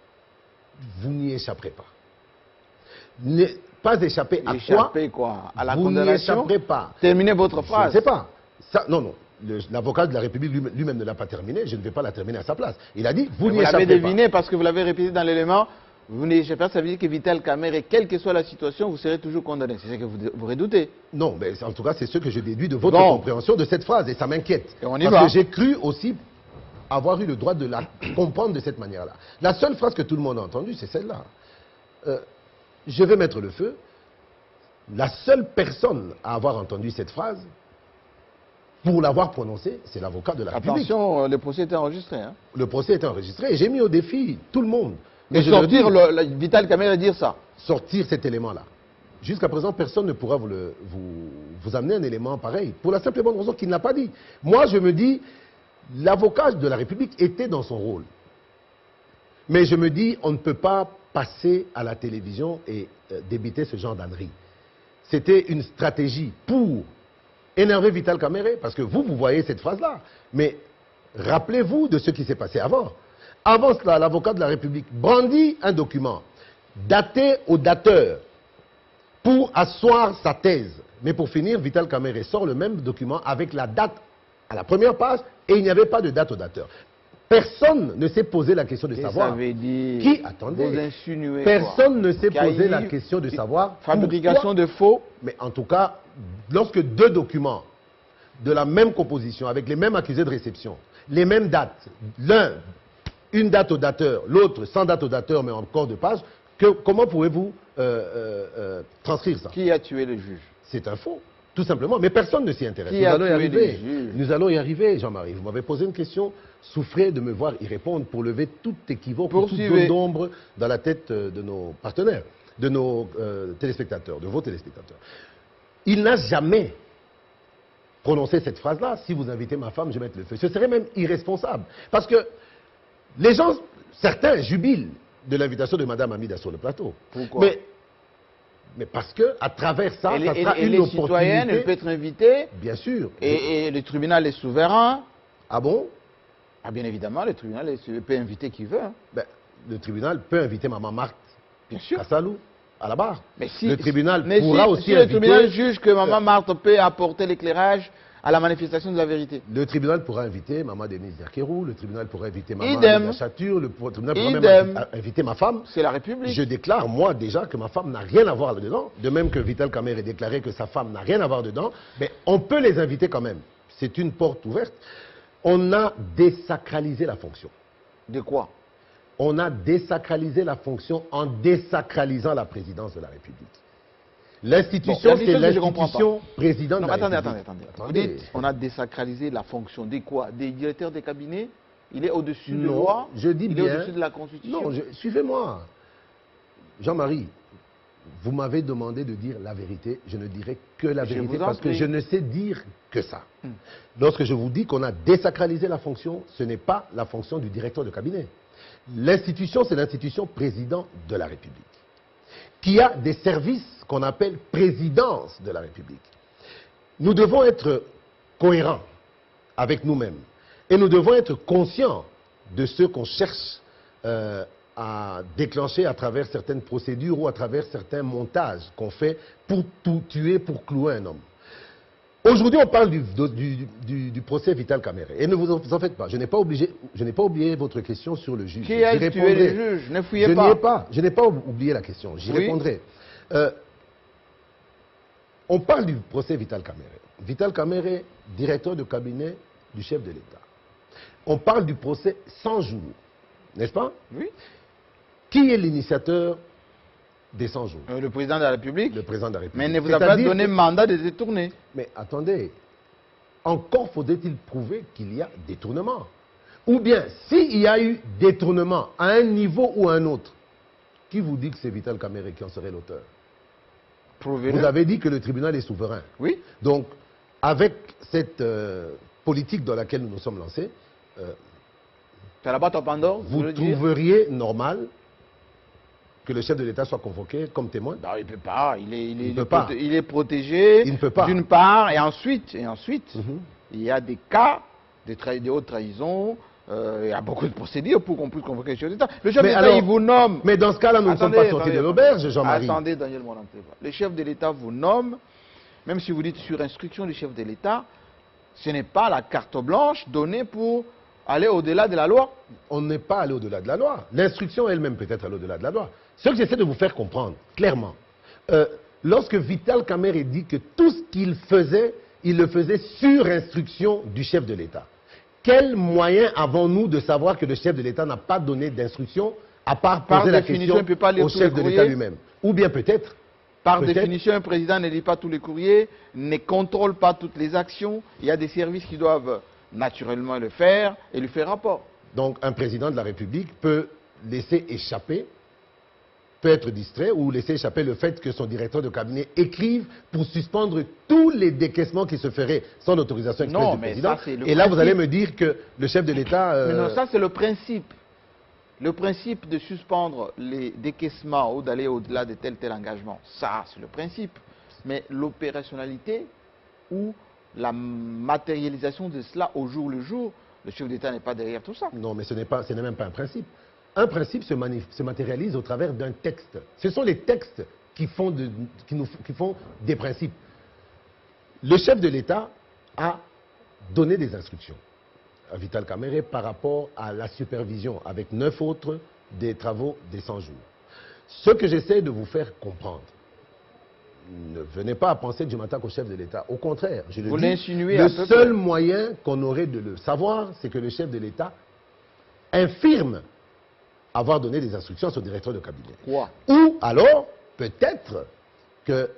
« vous n'y échapperez pas ». Pas échapper à quoi? À la vous condamnation? Vous n'y échapperez pas. Terminez votre phrase. Je ne sais pas. Ça, non. L'avocat de la République lui-même ne l'a pas terminé, je ne vais pas la terminer à sa place. Il a dit, vous n'y échappez pas. Vous l'avez deviné parce que vous l'avez répété dans l'élément, vous n'y échappez pas, ça veut dire que Vital Kamerhe, quelle que soit la situation, vous serez toujours condamné. C'est ce que vous redoutez. Non, mais en tout cas, c'est ce que je déduis de votre compréhension de cette phrase, et ça m'inquiète. Parce que j'ai cru aussi avoir eu le droit de la comprendre de cette manière-là. La seule phrase que tout le monde a entendue, c'est celle-là. Je vais mettre le feu. La seule personne à avoir entendu cette phrase, pour l'avoir prononcée, c'est l'avocat de la République. Attention, le procès était enregistré. Hein. Le procès était enregistré et j'ai mis au défi tout le monde. Et sortir Vital Kamerhe dire ça. Sortir cet élément-là. Jusqu'à présent, personne ne pourra vous amener un élément pareil. Pour la simple et bonne raison qu'il n'a pas dit. Moi, je me dis, l'avocat de la République était dans son rôle. Mais je me dis, on ne peut pas passer à la télévision et débiter ce genre d'ânerie. C'était une stratégie pour énerver Vital Kamerhe, parce que vous voyez cette phrase-là. Mais rappelez-vous de ce qui s'est passé avant. Avant cela, l'avocat de la République brandit un document daté au dateur pour asseoir sa thèse. Mais pour finir, Vital Kamerhe sort le même document avec la date à la première page et il n'y avait pas de date au dateur. Personne ne s'est posé la question de savoir. Ça veut dire Qui, attendez, vous insinuez personne ne s'est Qu'il y a posé eu la question de savoir. fabrication de faux. Mais en tout cas, lorsque deux documents de la même composition, avec les mêmes accusés de réception, les mêmes dates, l'un, une date au dateur, l'autre sans date au dateur, mais encore de pages, comment pouvez-vous transcrire ça? Qui a tué le juge? C'est un faux, tout simplement. Mais personne ne s'y intéresse. Qui Nous a allons y tué arriver. les juges? Nous allons y arriver, Jean-Marie. Vous m'avez posé une question. Souffrez de me voir y répondre pour lever tout équivoque, toute zone d'ombre dans la tête de nos partenaires, de nos téléspectateurs, de vos téléspectateurs. Il n'a jamais prononcé cette phrase-là. Si vous invitez ma femme, je vais mettre le feu. Ce serait même irresponsable. Parce que les gens, certains jubilent de l'invitation de Mme Hamida sur le plateau. Pourquoi? Mais parce que à travers ça, ça sera et une les opportunité. citoyennes, elles peuvent être invitées. Bien sûr. Et le tribunal est souverain. Ah bon? Ah bien évidemment, le tribunal peut inviter qui veut. Hein. Ben, le tribunal peut inviter Maman Marthe Kassalou à la barre. Mais si, le tribunal mais pourra aussi si le inviter... tribunal juge que Maman Marthe peut apporter l'éclairage à la manifestation de la vérité. Le tribunal pourra inviter Maman Denise Derkerou, le tribunal pourra inviter Maman Idem. Chature, le tribunal pourra Idem. même inviter ma femme. C'est la République. Je déclare, moi, déjà, que ma femme n'a rien à voir dedans. De même que Vital Kamerhe a déclaré que sa femme n'a rien à voir dedans. Mais on peut les inviter quand même. C'est une porte ouverte. On a désacralisé la fonction. De quoi? On a désacralisé la fonction en désacralisant la présidence de la République. L'institution, c'est l'institution président de la République. Attendez. Vous dites, on a désacralisé la fonction. De quoi? Des directeurs des cabinets? Il est au-dessus de la loi? Je dis bien... Il est au-dessus de la Constitution? Non, suivez-moi. Jean-Marie, vous m'avez demandé de dire la vérité. Je ne dirai que la vérité parce que je ne sais dire que ça. Lorsque je vous dis qu'on a désacralisé la fonction, ce n'est pas la fonction du directeur de cabinet. L'institution, c'est l'institution président de la République, qui a des services qu'on appelle présidence de la République. Nous devons être cohérents avec nous-mêmes et nous devons être conscients de ce qu'on cherche à déclencher à travers certaines procédures ou à travers certains montages qu'on fait pour tout tuer, pour clouer un homme. Aujourd'hui, on parle du procès Vital Kamerhe. Et ne vous en faites pas. Je n'ai pas oublié votre question sur le juge. Qui a tué le juge? Ne fouillez pas. Je n'ai pas oublié la question. J'y répondrai. On parle du procès Vital Kamerhe. Vital Kamerhe, directeur de cabinet du chef de l'État. On parle du procès 100 jours. N'est-ce pas? Oui. Qui est l'initiateur des 100 jours? Le président de la République. Le président de la République. Mais il ne vous a pas donné mandat de détourner. Mais attendez, encore faudrait-il prouver qu'il y a détournement. Ou bien, s'il y a eu détournement à un niveau ou à un autre, qui vous dit que c'est Vital Kamerhe qui en serait l'auteur? Vous avez dit que le tribunal est souverain. Oui. Donc, avec cette politique dans laquelle nous nous sommes lancés, la boîte à Pandore, vous trouveriez normal que le chef de l'État soit convoqué comme témoin? Non, il ne peut pas. Il est protégé. Il ne peut pas. D'une part, et ensuite, il y a des cas de haute trahison. Il y a beaucoup de procédures pour qu'on puisse convoquer le chef d'État. Le chef d'État, il vous nomme. Mais dans ce cas-là, nous ne sommes pas sortis de l'auberge, Jean-Marie. Attendez, Daniel Moranté. Le chef de l'État vous nomme, même si vous dites sur instruction du chef de l'État, ce n'est pas la carte blanche donnée pour aller au-delà de la loi. On n'est pas allé au-delà de la loi. L'instruction elle-même peut être allée au-delà de la loi. Ce que j'essaie de vous faire comprendre, clairement, lorsque Vital Kamerhe dit que tout ce qu'il faisait, il le faisait sur instruction du chef de l'État. Quel moyen avons-nous de savoir que le chef de l'État n'a pas donné d'instruction à part poser la question au chef de l'État lui-même? Ou bien peut-être... Par définition, un président ne lit pas tous les courriers, ne contrôle pas toutes les actions. Il y a des services qui doivent naturellement le faire et lui faire rapport. Donc un président de la République peut laisser échapper, peut être distrait ou laisser échapper le fait que son directeur de cabinet écrive pour suspendre tous les décaissements qui se feraient sans l'autorisation expresse du président. Et là, vous allez me dire que le chef de l'État... Mais non, ça c'est le principe. Le principe de suspendre les décaissements ou d'aller au-delà de tel engagement, ça c'est le principe. Mais l'opérationnalité ou la matérialisation de cela au jour le jour, le chef d'État n'est pas derrière tout ça. Non, mais ce n'est même pas un principe. Un principe se matérialise au travers d'un texte. Ce sont les textes qui font des principes. Le chef de l'État a donné des instructions à Vital Kamerhe par rapport à la supervision, avec 9 autres, des travaux des 100 jours. Ce que j'essaie de vous faire comprendre, ne venez pas à penser que je m'attaque au chef de l'État. Au contraire, je le dis, le seul moyen qu'on aurait de le savoir, c'est que le chef de l'État infirme avoir donné des instructions à son directeur de cabinet. Quoi? Ou alors, peut-être que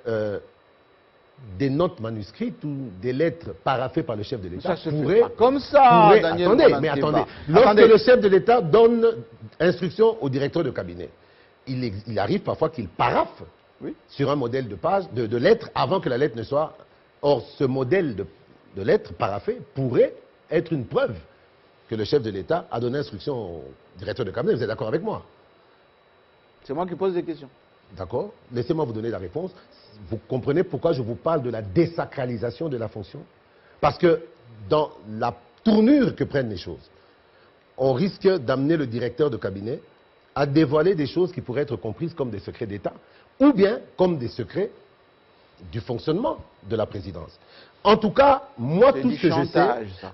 des notes manuscrites ou des lettres paraphées par le chef de l'État pourraient... Comme ça, Daniel. Attendez. Lorsque le chef de l'État donne instruction au directeur de cabinet, il arrive parfois qu'il paraphe sur un modèle de page, de lettres, avant que la lettre ne soit... Or, ce modèle de lettres paraphées pourrait être une preuve que le chef de l'État a donné instruction au directeur de cabinet. Vous êtes d'accord avec moi? C'est moi qui pose des questions. D'accord? Laissez-moi vous donner la réponse. Vous comprenez pourquoi je vous parle de la désacralisation de la fonction? Parce que dans la tournure que prennent les choses, on risque d'amener le directeur de cabinet à dévoiler des choses qui pourraient être comprises comme des secrets d'État ou bien comme des secrets du fonctionnement de la présidence. En tout cas, moi, tout ce que je sais...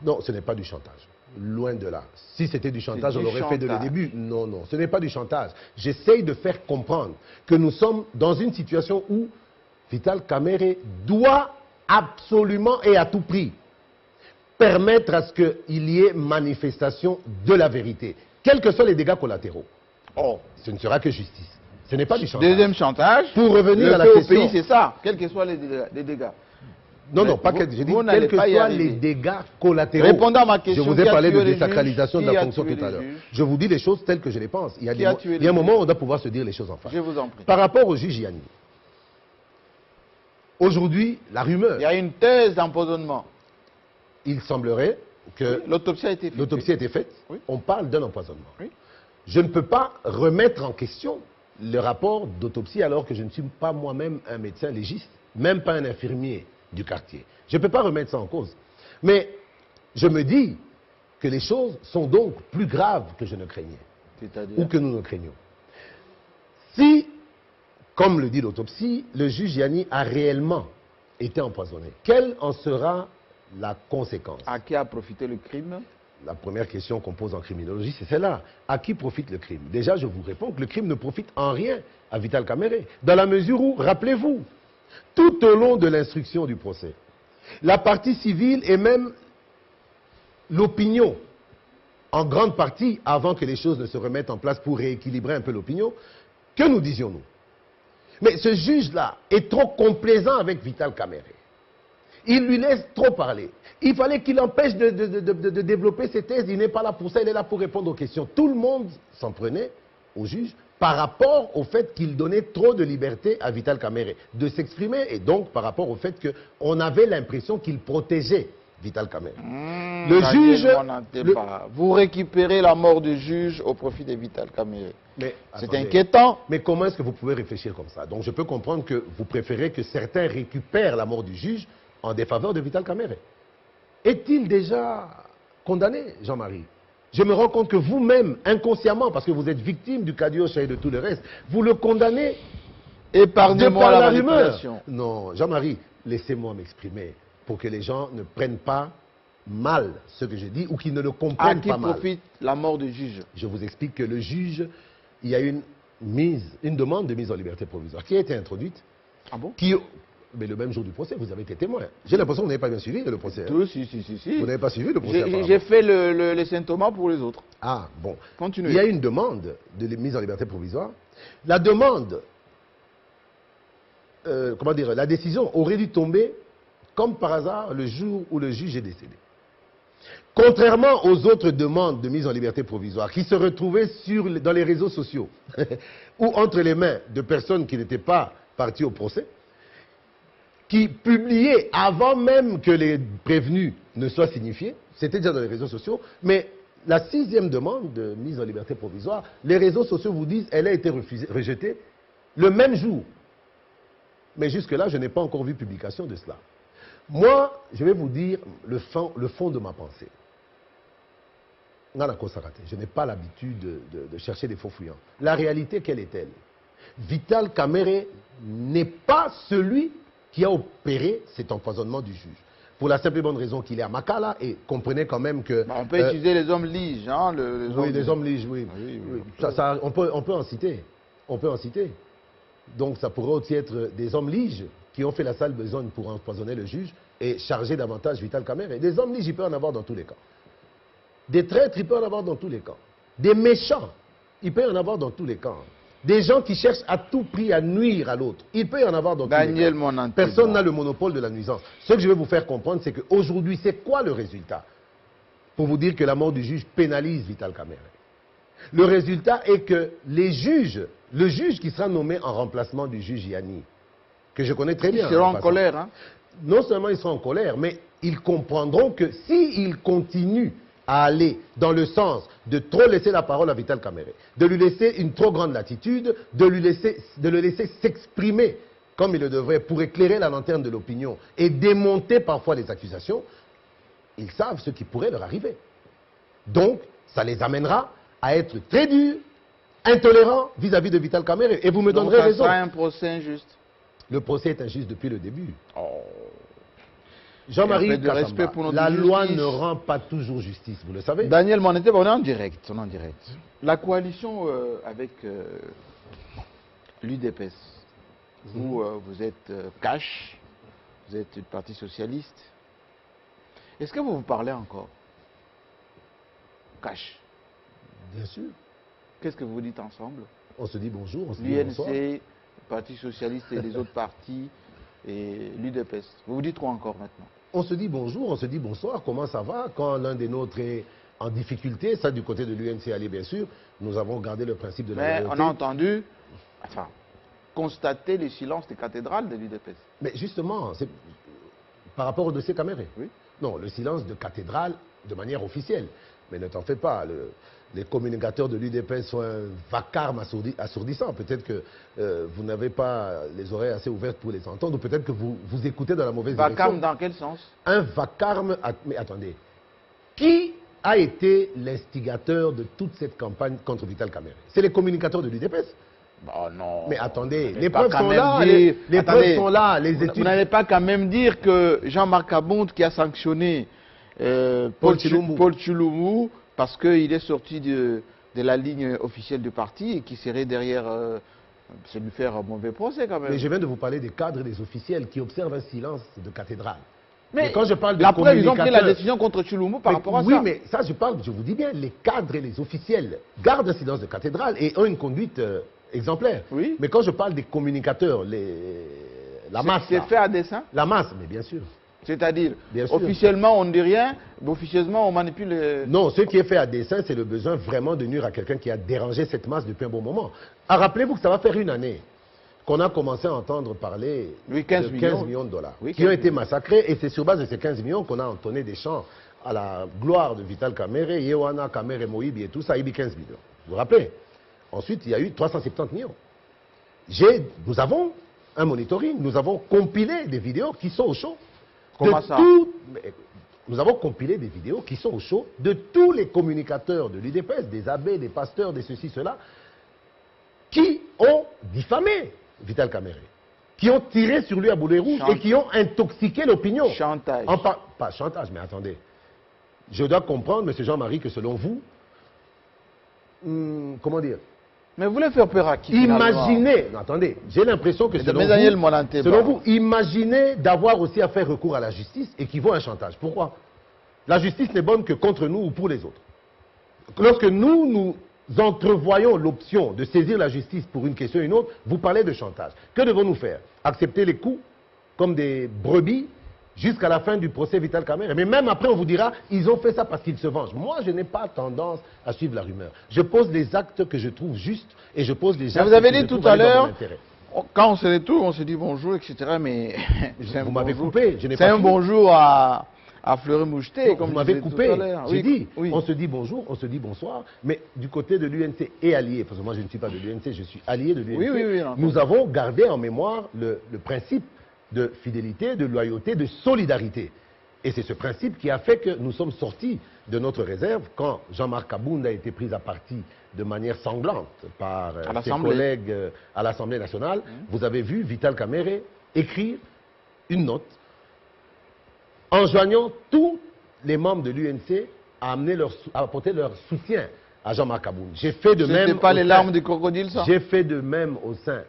Non, ce n'est pas du chantage. Loin de là. Si c'était du chantage, on l'aurait fait dès le début. Non, non, ce n'est pas du chantage. J'essaye de faire comprendre que nous sommes dans une situation où Vital Kamerhe doit absolument et à tout prix permettre à ce qu'il y ait manifestation de la vérité, quels que soient les dégâts collatéraux. Oh, ce ne sera que justice. Ce n'est pas du chantage. Deuxième chantage. Pour revenir à la question. Au pays, c'est ça, quels que soient les dégâts. Non, non, pas quels que soient les dégâts collatéraux. Répondant à ma question, je vous ai parlé de désacralisation de la fonction tout à l'heure. Je vous dis les choses telles que je les pense. Il y a un moment où on doit pouvoir se dire les choses en face. Je vous en prie. Par rapport au juge Yanni, aujourd'hui, la rumeur... Il y a une thèse d'empoisonnement. Il semblerait que... L'autopsie a été faite. L'autopsie a été faite. Oui. On parle d'un empoisonnement. Oui. Je ne peux pas remettre en question le rapport d'autopsie alors que je ne suis pas moi-même un médecin légiste, même pas un infirmier du quartier. Je ne peux pas remettre ça en cause. Mais je me dis que les choses sont donc plus graves que je ne craignais. Ou que nous ne craignons. Si, comme le dit l'autopsie, le juge Yanni a réellement été empoisonné, quelle en sera la conséquence? À qui a profité le crime? La première question qu'on pose en criminologie, c'est celle-là. À qui profite le crime? Déjà, je vous réponds que le crime ne profite en rien à Vital Kamerhe. Dans la mesure où, rappelez-vous, tout au long de l'instruction du procès, la partie civile et même l'opinion, en grande partie, avant que les choses ne se remettent en place pour rééquilibrer un peu l'opinion, que nous disions-nous? Mais ce juge-là est trop complaisant avec Vital Kamerhe. Il lui laisse trop parler. Il fallait qu'il empêche de développer ses thèses. Il n'est pas là pour ça, il est là pour répondre aux questions. Tout le monde s'en prenait au juge par rapport au fait qu'il donnait trop de liberté à Vital Kamerhe de s'exprimer et donc par rapport au fait qu'on avait l'impression qu'il protégeait Vital Kamerhe. Le juge... Vous récupérez la mort du juge au profit de Vital Kamerhe. C'est inquiétant. Mais comment est-ce que vous pouvez réfléchir comme ça? Donc je peux comprendre que vous préférez que certains récupèrent la mort du juge en défaveur de Vital Kamerhe. Est-il déjà condamné, Jean-Marie? Je me rends compte que vous-même, inconsciemment, parce que vous êtes victime du Kadiocha et de tout le reste, vous le condamnez par la rumeur. Non, Jean-Marie, laissez-moi m'exprimer pour que les gens ne prennent pas mal ce que je dis ou qu'ils ne le comprennent pas mal. À qui profite la mort du juge? Je vous explique que le juge, il y a une demande de mise en liberté provisoire qui a été introduite. Ah bon? Mais le même jour du procès, vous avez été témoin. J'ai l'impression que vous n'avez pas bien suivi le procès. Hein? Si. Vous n'avez pas suivi le procès? J'ai fait les symptômes pour les autres. Ah, bon. Continuez. Il y a une demande de mise en liberté provisoire. La demande, comment dire, la décision aurait dû tomber, comme par hasard, le jour où le juge est décédé. Contrairement aux autres demandes de mise en liberté provisoire qui se retrouvaient dans les réseaux sociaux ou entre les mains de personnes qui n'étaient pas parties au procès, qui publiaient avant même que les prévenus ne soient signifiés, c'était déjà dans les réseaux sociaux, mais la 6e demande de mise en liberté provisoire, les réseaux sociaux vous disent qu'elle a été rejetée le même jour. Mais jusque-là, je n'ai pas encore vu publication de cela. Moi, je vais vous dire le fond de ma pensée. Je n'ai pas l'habitude de chercher des faux fuyants. La réalité, quelle est-elle? Vital Kamerhe n'est pas celui qui a opéré cet empoisonnement du juge. Pour la simple et bonne raison qu'il est à Makala, et comprenez quand même que... On peut utiliser les hommes liges, hein, les hommes liges, oui. On peut en citer. On peut en citer. Donc ça pourrait aussi être des hommes liges qui ont fait la sale besogne pour empoisonner le juge et charger davantage Vital Kamerhe. Et des hommes liges, il peut en avoir dans tous les cas. Des traîtres, il peut en avoir dans tous les cas. Des méchants, il peut en avoir dans tous les cas. Des gens qui cherchent à tout prix à nuire à l'autre, il peut y en avoir dans tous les cas. Personne n'a le monopole de la nuisance. Ce que je vais vous faire comprendre, c'est qu'aujourd'hui, c'est quoi le résultat? Pour vous dire que la mort du juge pénalise Vital Kamerhe. Le résultat est que les juges, le juge qui sera nommé en remplacement du juge Yanni, que je connais très bien. Ils seront en colère. Hein? Non seulement ils seront en colère, mais ils comprendront que s'ils continuent à aller dans le sens de trop laisser la parole à Vital Kamerhe, de lui laisser une trop grande latitude, de le laisser s'exprimer comme il le devrait pour éclairer la lanterne de l'opinion et démonter parfois les accusations, ils savent ce qui pourrait leur arriver. Donc, ça les amènera à être très durs, intolérants vis-à-vis de Vital Kamerhe. Et vous me donnerez raison. Ça sera un procès injuste. Le procès est injuste depuis le début. Jean-Marie Kassamba, la loi ne rend pas toujours justice, vous le savez. Daniel Monete, on est en direct. La coalition avec l'UDPS, vous êtes cash, vous êtes le Parti socialiste. Est-ce que vous parlez encore? Cash. Bien sûr. Qu'est-ce que vous dites ensemble? On se dit bonjour, on se dit bonsoir. L'UNC, le Parti socialiste et les autres partis et l'UDPS. Vous vous dites quoi encore maintenant? On se dit bonjour, on se dit bonsoir, comment ça va? Quand l'un des nôtres est en difficulté, ça du côté de l'UNC Ali bien sûr, nous avons gardé le principe de la loyauté. On a entendu, constater le silence des cathédrales de l'UDPS. Mais justement, c'est par rapport au dossier Kamerhe. Oui. Non, le silence de cathédrale de manière officielle. Mais ne t'en fais pas, les communicateurs de l'UDPS sont un vacarme assourdissant. Peut-être que vous n'avez pas les oreilles assez ouvertes pour les entendre, ou peut-être que vous écoutez dans la mauvaise direction. Vacarme dans quel sens? Un vacarme... Mais attendez. Qui a été l'instigateur de toute cette campagne contre Vital Kamerhe? C'est les communicateurs de l'UDPS. Oh non. Mais attendez, les preuves sont là, les preuves sont là, les études... Vous n'allez pas quand même dire que Jean-Marc Abonde qui a sanctionné Paul Tshilombo parce qu'il est sorti de la ligne officielle du parti et qui serait derrière... c'est lui faire un mauvais procès quand même. Mais je viens de vous parler des cadres et des officiels qui observent un silence de cathédrale. Mais quand je parle de après, ils ont pris la décision contre Tshilombo par rapport à ça. Oui, mais ça, je vous dis bien, les cadres et les officiels gardent un silence de cathédrale et ont une conduite exemplaire. Oui. Mais quand je parle des communicateurs, la masse... C'est fait à dessein? La masse, mais bien sûr. C'est-à-dire, officiellement, on ne dit rien, mais officieusement, on manipule... Non, ce qui est fait à dessein, c'est le besoin vraiment de nuire à quelqu'un qui a dérangé cette masse depuis un bon moment. Rappelez-vous que ça va faire une année qu'on a commencé à entendre parler de 15 millions de dollars qui ont été massacrés, et c'est sur base de ces 15 millions qu'on a entonné des chants à la gloire de Vital Kamerhe, Yewana, Kamerhe, Moïbi et tout ça, Ibi 15 millions. Vous vous rappelez? Ensuite, il y a eu 370 millions. Nous avons un monitoring, nous avons compilé des vidéos qui sont au show. Comment ça? Nous avons compilé des vidéos qui sont au show de tous les communicateurs de l'UDPS, des abbés, des pasteurs, des ceci, cela, qui ont diffamé Vital Kamerhe, qui ont tiré sur lui à boulet rouge et qui ont intoxiqué l'opinion. Chantage. Pas chantage, mais attendez. Je dois comprendre, M. Jean-Marie, que selon vous, comment dire? Mais vous voulez faire peur à qui? Imaginez, non, attendez, j'ai l'impression que selon vous, imaginez d'avoir aussi à faire recours à la justice équivaut à un chantage. Pourquoi? La justice n'est bonne que contre nous ou pour les autres. Lorsque nous entrevoyons l'option de saisir la justice pour une question ou une autre, vous parlez de chantage. Que devons-nous faire? Accepter les coups comme des brebis jusqu'à la fin du procès Vital Kamerhe. Mais même après, on vous dira, ils ont fait ça parce qu'ils se vengent. Moi, je n'ai pas tendance à suivre la rumeur. Je pose les actes que je trouve justes et je pose les actes vous avez que dit je trouve tout à l'heure, intérêt. Quand on se retrouve, on se dit bonjour, etc. Mais vous m'avez coupé. C'est un bonjour à Fleury Moucheté. Vous m'avez coupé. J'ai dit, on se dit bonjour, on se dit bonsoir. Mais du côté de l'UNC et allié, parce que moi je ne suis pas de l'UNC, je suis allié de l'UNC. Oui, nous avons gardé en mémoire le principe de fidélité, de loyauté, de solidarité. Et c'est ce principe qui a fait que nous sommes sortis de notre réserve quand Jean-Marc Abound a été pris à partie de manière sanglante par ses collègues à l'Assemblée nationale. Vous avez vu Vital Kamerhe écrire une note enjoignant tous les membres de l'UNC à apporter leur soutien à Jean-Marc Abound. J'ai fait de même. C'était pas les larmes du crocodile, ça? J'ai fait de même au sein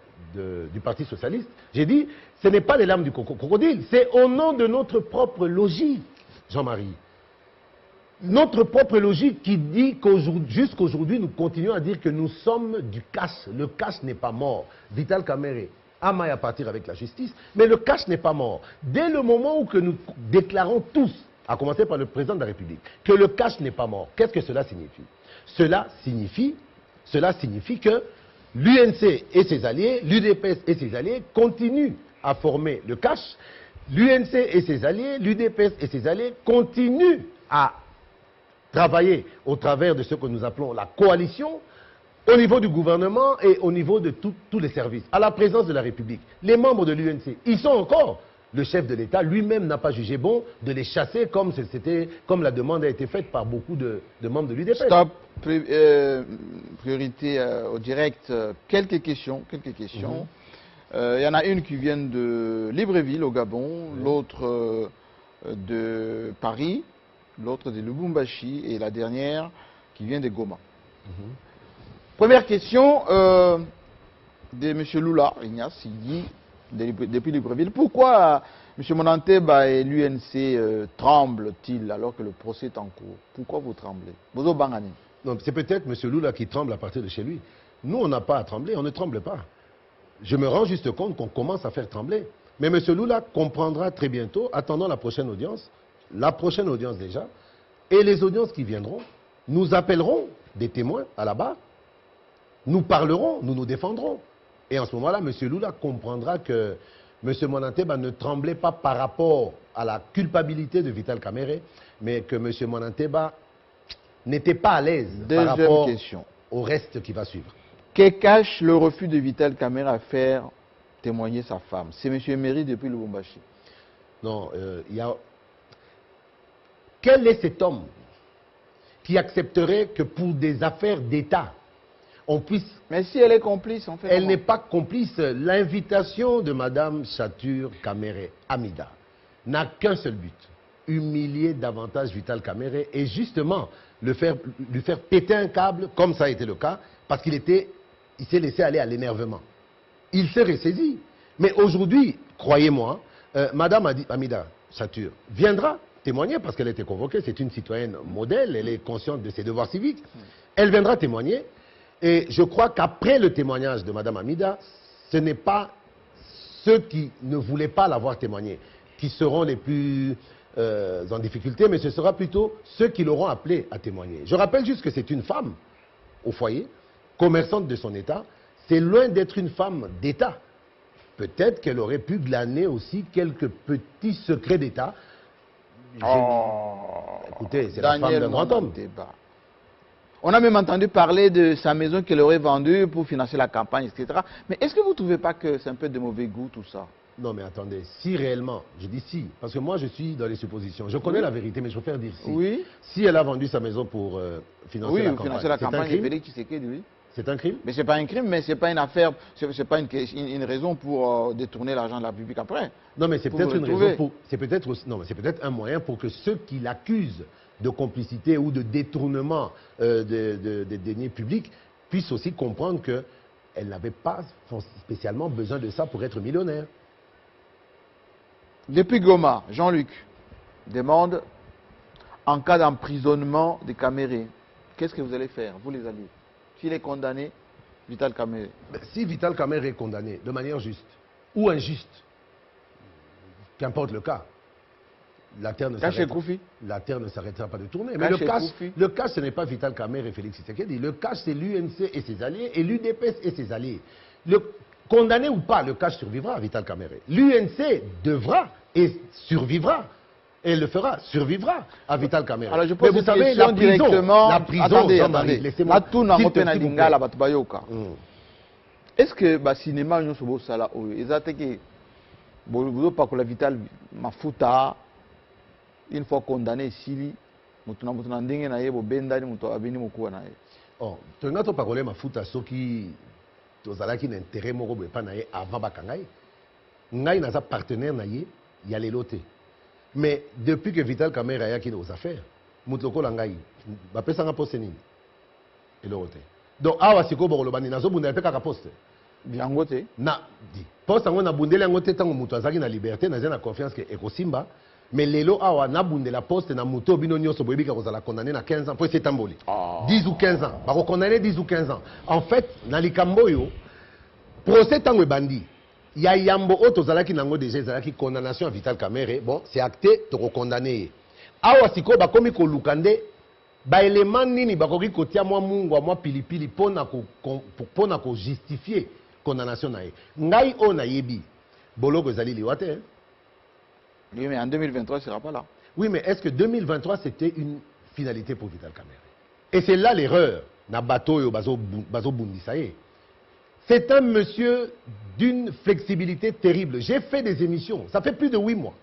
du Parti Socialiste. J'ai dit, ce n'est pas les larmes du crocodile, c'est au nom de notre propre logique, Jean-Marie. Notre propre logique qui dit jusqu'aujourd'hui, nous continuons à dire que nous sommes du cash. Le cash n'est pas mort. Vital Kamerhe a maille à partir avec la justice, mais le cash n'est pas mort. Dès le moment où que nous déclarons tous, à commencer par le président de la République, que le cash n'est pas mort, qu'est-ce que cela signifie? Cela signifie que l'UNC et ses alliés, l'UDPS et ses alliés continuent à former le cash. L'UNC et ses alliés, l'UDPS et ses alliés continuent à travailler au travers de ce que nous appelons la coalition, au niveau du gouvernement et au niveau de tous les services, à la présence de la République. Les membres de l'UNC, ils sont encore. Le chef de l'État lui-même n'a pas jugé bon de les chasser comme la demande a été faite par beaucoup de membres de l'UDPS. Stop. Priorité au direct. Quelques questions. Il y en a une qui vient de Libreville au Gabon, l'autre de Paris, l'autre de Lubumbashi et la dernière qui vient de Goma. Première question de M. Lula Ignace, il dit depuis Libreville, pourquoi M. Monanteba et l'UNC tremblent-ils alors que le procès est en cours? Pourquoi vous tremblez? C'est peut-être M. Lula qui tremble à partir de chez lui. Nous, on n'a pas à trembler, on ne tremble pas. Je me rends juste compte qu'on commence à faire trembler. Mais M. Lula comprendra très bientôt, attendant la prochaine audience déjà, et les audiences qui viendront, nous appellerons des témoins à la barre, nous parlerons, nous nous défendrons. Et en ce moment-là, M. Lula comprendra que M. Monanteba ne tremblait pas par rapport à la culpabilité de Vital Kamerhe, mais que M. Monanteba n'était pas à l'aise par rapport au reste qui va suivre. Que cache le refus de Vital Kamerhe à faire témoigner sa femme? C'est M. Emery depuis Lubumbashi. Non, quel est cet homme qui accepterait que pour des affaires d'État, on puisse... Mais si elle est complice, en fait... Elle n'est pas complice. L'invitation de Mme Chatur Kamerhe Amida n'a qu'un seul but, humilier davantage Vital Kamerhe et justement lui faire péter un câble, comme ça a été le cas, parce qu'il s'est laissé aller à l'énervement. Il s'est ressaisi. Mais aujourd'hui, croyez-moi, Mme Amida Chatur viendra témoigner parce qu'elle a été convoquée, c'est une citoyenne modèle, elle est consciente de ses devoirs civiques. Elle viendra témoigner. Et je crois qu'après le témoignage de Mme Amida, ce n'est pas ceux qui ne voulaient pas l'avoir témoigné qui seront les plus en difficulté, mais ce sera plutôt ceux qui l'auront appelé à témoigner. Je rappelle juste que c'est une femme au foyer, commerçante de son État. C'est loin d'être une femme d'État. Peut-être qu'elle aurait pu glaner aussi quelques petits secrets d'État. Écoutez, c'est la femme d'un grand homme. On a même entendu parler de sa maison qu'elle aurait vendue pour financer la campagne, etc. Mais est-ce que vous ne trouvez pas que c'est un peu de mauvais goût tout ça? Non mais attendez, si réellement, je dis si, parce que moi je suis dans les suppositions. Je connais la vérité, mais je préfère dire si. Oui. Si elle a vendu sa maison pour financer la campagne, financer la campagne, oui. C'est un crime? Mais ce n'est pas un crime, mais ce n'est pas une affaire, ce n'est pas une raison pour détourner l'argent de la République après. Non mais c'est peut-être une raison pour... C'est peut-être un moyen pour que ceux qui l'accusent de complicité ou de détournement des deniers publics puissent aussi comprendre qu'elle n'avait pas spécialement besoin de ça pour être millionnaire. Depuis Goma, Jean-Luc demande, en cas d'emprisonnement de Kamerhe, qu'est-ce que vous allez faire, vous les alliés? S'il est condamné, Vital Kamerhe. Si Vital Kamerhe est condamné de manière juste ou injuste, qu'importe le cas, la terre ne s'arrêtera pas de tourner. Mais le cas, ce n'est pas Vital Kamerhe et Félix Tshisekedi. Le cas, c'est l'UNC et ses alliés et l'UDPS et ses alliés. Condamné ou pas, le cas survivra à Vital Kamerhe. L'UNC devra et survivra. Et elle le fera, survivra à Vital Kamerhe. Alors je pose une question directement. Attendez. Laissez-moi. Est-ce que le cinéma nous sommes là, Vous pas que la Vital Mafuta, une fois condamné, Sili, mutuna ndenge na ye bo benda ni muto abini mukuwa na ye. Oh, tu n'as pas parlé Mafuta ce qui tozalaki n'intérêt moko boye pa na ye avant bakangai. Ngai na sa partenaire na ye, y a les lotés. Mais depuis que Vital Kamerhe a qui aux affaires, mutloko langai, ba pesa nga poste nini. Et le loté. Donc awa siko borolobani nazo bunda pe kaka poste. Biango te. Na di. Poste ngo na bundela ngo te tango muto azaki na liberté, na na confiance que ekosimba. Mais lelo awa na bundela poste na muto bino nyonso boyebi ka kozala condamné na 15 ans pour c'est tamboli. 10 ou 15 ans. Ba ko condamné 10 ou 15 ans. En fait, na likambo yo procès tango bandi. Il y a yambo auto zalaki nango déjà zalaki condamnation à Vital Kamerhe. Bon, c'est acté, to condamné. Awa siko ba komi ko lukande ba élément nini ba koki kotia moi mungu moi pilipili pona ko justifier condamnation na ye. Ngai on a yebi. Boloko zali liwate. Oui, mais en 2023, il ne sera pas là. Oui, mais est-ce que 2023, c'était une finalité pour Vital Kamerhe? Et c'est là l'erreur. Na bateau yo bazo bundisaye. C'est un monsieur d'une flexibilité terrible. J'ai fait des émissions, ça fait plus de 8 mois,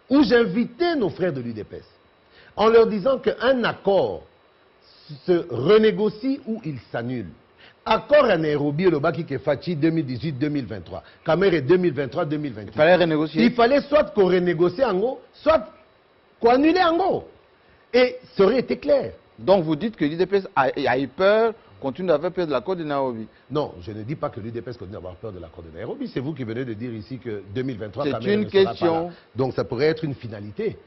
où j'invitais nos frères de l'UDPS en leur disant qu'un accord se renégocie ou il s'annule. Accord à Nairobi, le Baki Kefachi 2018-2023, Kamerhe 2023-2028. Il fallait renégocier. Il fallait soit qu'on renégocie en gros, soit qu'on annule en gros. Et ça aurait été clair. Donc vous dites que l'UDPS a eu peur, continue d'avoir peur de l'accord de Nairobi. Non, je ne dis pas que l'UDPS continue d'avoir peur de l'accord de Nairobi. C'est vous qui venez de dire ici que 2023, c'est une question. Donc ça pourrait être une finalité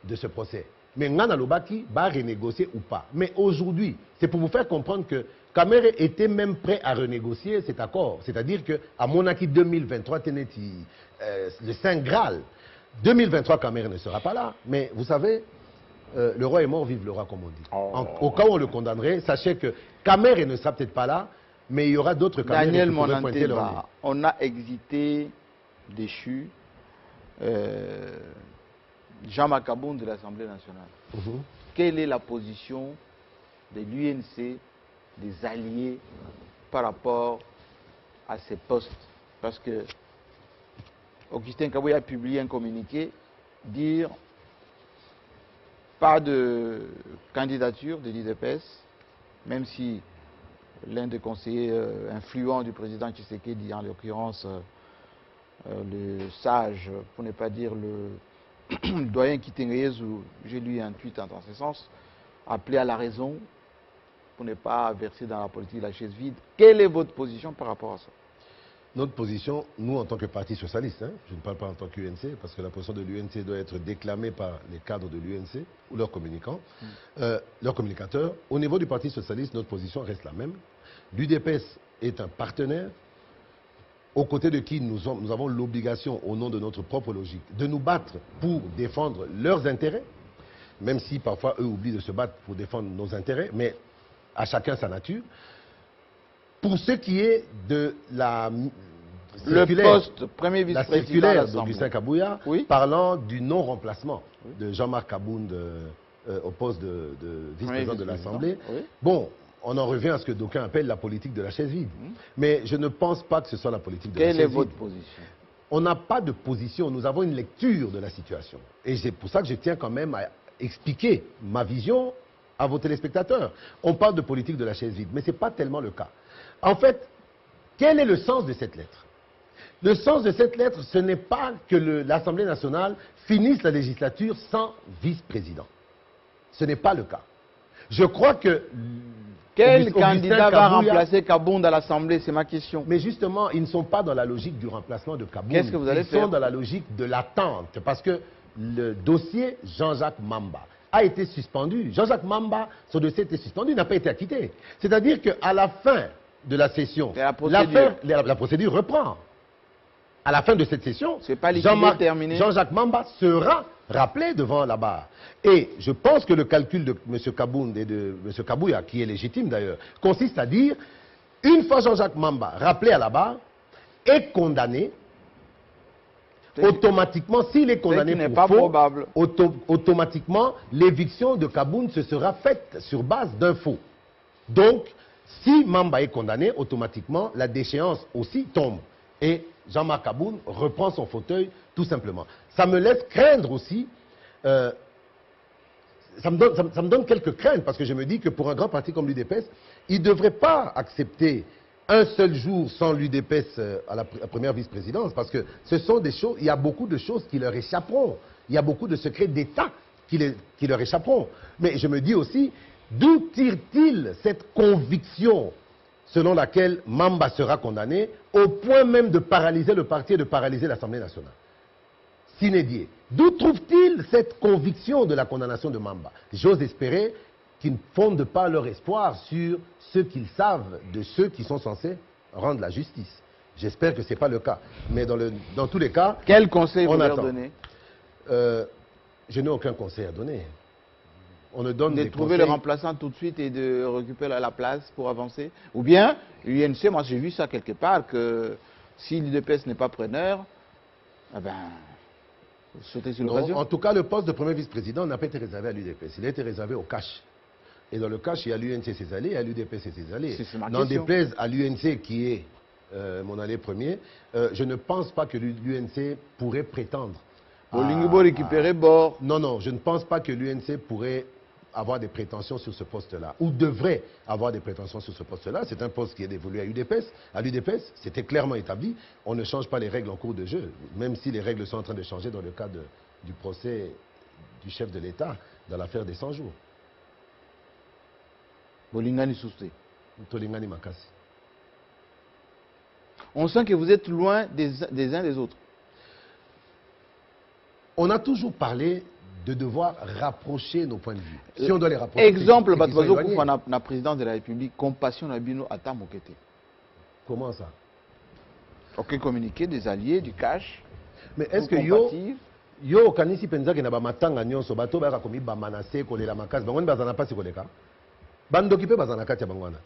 de ce procès. Mais Ngana Lobaki va renégocier ou pas. Mais aujourd'hui, c'est pour vous faire comprendre que Kamerhe était même prêt à renégocier cet accord. C'est-à-dire qu'à Monaki 2023, le Saint Graal. 2023, Kamerhe ne sera pas là. Mais vous savez, le roi est mort, vive le roi, comme on dit. Au cas où on le condamnerait, sachez que Kamerhe ne sera peut-être pas là, mais il y aura d'autres Kamerhe Daniel qui pourraient pointer leur nez. On a exité, déchu, Jean-Marc Aboun de l'Assemblée nationale. Quelle est la position de l'UNC, des alliés, par rapport à ces postes? Parce que Augustin Kabouya a publié un communiqué, dire pas de candidature de l'UDPS, même si l'un des conseillers influents du président Tshisekedi, en l'occurrence le sage, pour ne pas dire le doyen Kitengeyezou, j'ai lu un tweet dans ce sens, appelé à la raison pour ne pas verser dans la politique de la chaise vide. Quelle est votre position par rapport à ça? Notre position, nous en tant que parti socialiste, hein, je ne parle pas en tant qu'UNC, parce que la position de l'UNC doit être déclamée par les cadres de l'UNC ou leurs communicants, leurs communicateurs. Au niveau du parti socialiste, notre position reste la même. L'UDPS est un partenaire aux côtés de qui nous avons l'obligation, au nom de notre propre logique, de nous battre pour défendre leurs intérêts, même si parfois eux oublient de se battre pour défendre nos intérêts, mais à chacun sa nature. Pour ce qui est de la poste premier vice-président d'Augustin Kabouya, parlant du non-remplacement de Jean-Marc Aboun au poste de vice-président de l'Assemblée, bon, on en revient à ce que d'aucuns appellent la politique de la chaise vide. Mais je ne pense pas que ce soit la politique de la chaise vide. Quelle est votre position? On n'a pas de position, nous avons une lecture de la situation. Et c'est pour ça que je tiens quand même à expliquer ma vision à vos téléspectateurs. On parle de politique de la chaise vide, mais ce n'est pas tellement le cas. En fait, quel est le sens de cette lettre? Le sens de cette lettre, ce n'est pas que l'Assemblée nationale finisse la législature sans vice-président. Ce n'est pas le cas. Je crois que... Quel candidat va remplacer Kabound à l'Assemblée? C'est ma question. Mais justement, ils ne sont pas dans la logique du remplacement de Kabound. Qu'est-ce que vous allez faire? Ils sont dans la logique de l'attente. Parce que le dossier Jean-Jacques Mamba a été suspendu. Jean-Jacques Mamba, son dossier a été suspendu, il n'a pas été acquitté. C'est-à-dire qu'à la fin de la session, la procédure reprend. À la fin de cette session, Jean-Jacques Mamba sera rappelé devant la barre. Et je pense que le calcul de M. Kabound et de M. Kabouya, qui est légitime d'ailleurs, consiste à dire, une fois Jean-Jacques Mamba rappelé à la barre, est condamné, automatiquement, s'il est condamné pour faux, automatiquement, l'éviction de Kabound se sera faite sur base d'un faux. Donc, si Mamba est condamné, automatiquement, la déchéance aussi tombe. et Jean-Marc Aboun reprend son fauteuil tout simplement. Ça me laisse craindre aussi, ça me donne quelques craintes parce que je me dis que pour un grand parti comme l'UDPS, il ne devrait pas accepter un seul jour sans l'UDPS à la première vice-présidence parce que ce sont des choses, il y a beaucoup de choses qui leur échapperont. Il y a beaucoup de secrets d'État qui leur échapperont. Mais je me dis aussi, d'où tire-t-il cette conviction selon laquelle Mamba sera condamné au point même de paralyser le parti et de paralyser l'Assemblée nationale? S'inédier. D'où trouve-t-il cette conviction de la condamnation de Mamba? J'ose espérer qu'ils ne fondent pas leur espoir sur ce qu'ils savent de ceux qui sont censés rendre la justice. J'espère que ce n'est pas le cas. Mais dans tous les cas, quel conseil vous leur donnez? Je n'ai aucun conseil à donner. On ne donne de trouver le remplaçant tout de suite et de récupérer la place pour avancer. Ou bien, l'UNC, moi j'ai vu ça quelque part, que si l'UDPS n'est pas preneur, eh ben, sautez sur l'occasion. En tout cas, le poste de premier vice-président n'a pas été réservé à l'UDPS. Il a été réservé au CACH. Et dans le CACH, il y a l'UNC et ses alliés, et à l'UDPS et ses alliés. N'en déplaise à l'UNC qui est mon allié premier, je ne pense pas que l'UNC pourrait prétendre récupérer bord. Non, non, je ne pense pas que l'UNC pourrait avoir des prétentions sur ce poste-là, ou devrait avoir des prétentions sur ce poste-là. C'est un poste qui est dévolu à l'UDPS. À l'UDPS, c'était clairement établi. On ne change pas les règles en cours de jeu, même si les règles sont en train de changer dans le cadre du procès du chef de l'État dans l'affaire des 100 jours. Bolingani Sousté. Tolingani Makasi. On sent que vous êtes loin des uns des autres. On a toujours parlé de devoir rapprocher nos points de vue. Si on doit les rapprocher... Exemple, Batuazo Koufa na présidence de la République, compassion na bino ata mokete. Comment ça? Aucun communiqué des alliés, du cash. Mais est-ce que yo kanisi penza ke na ba matanga nyonso bato ba komi ba manase ko lela makasi bango bazana pasi ko leka bandoki pe bazana kati ya bango wana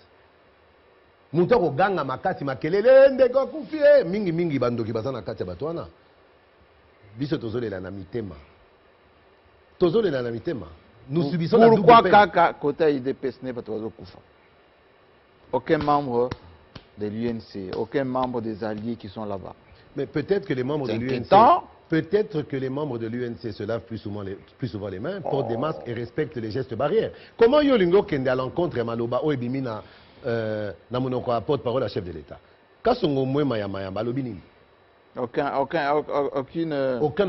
muto ko ganga makasi makelele ndeko kufie mingi bandoki bazana kati ya bato wana biso tozolela na mitema. Nous subissons la double peine. Pourquoi Kaka, côté IDPS, n'est pas Koufa? Aucun membre de l'UNC, aucun membre des alliés qui sont là-bas. Mais peut-être que les membres de l'UNC, se lavent plus souvent les mains, portent des masques et respectent les gestes barrières. Comment Yolingo Kende à l'encontre Maloba Oebimina na monoko à porte-parole à chef de l'État? Kasongo Mwema Yamayamba Lobini. Aucun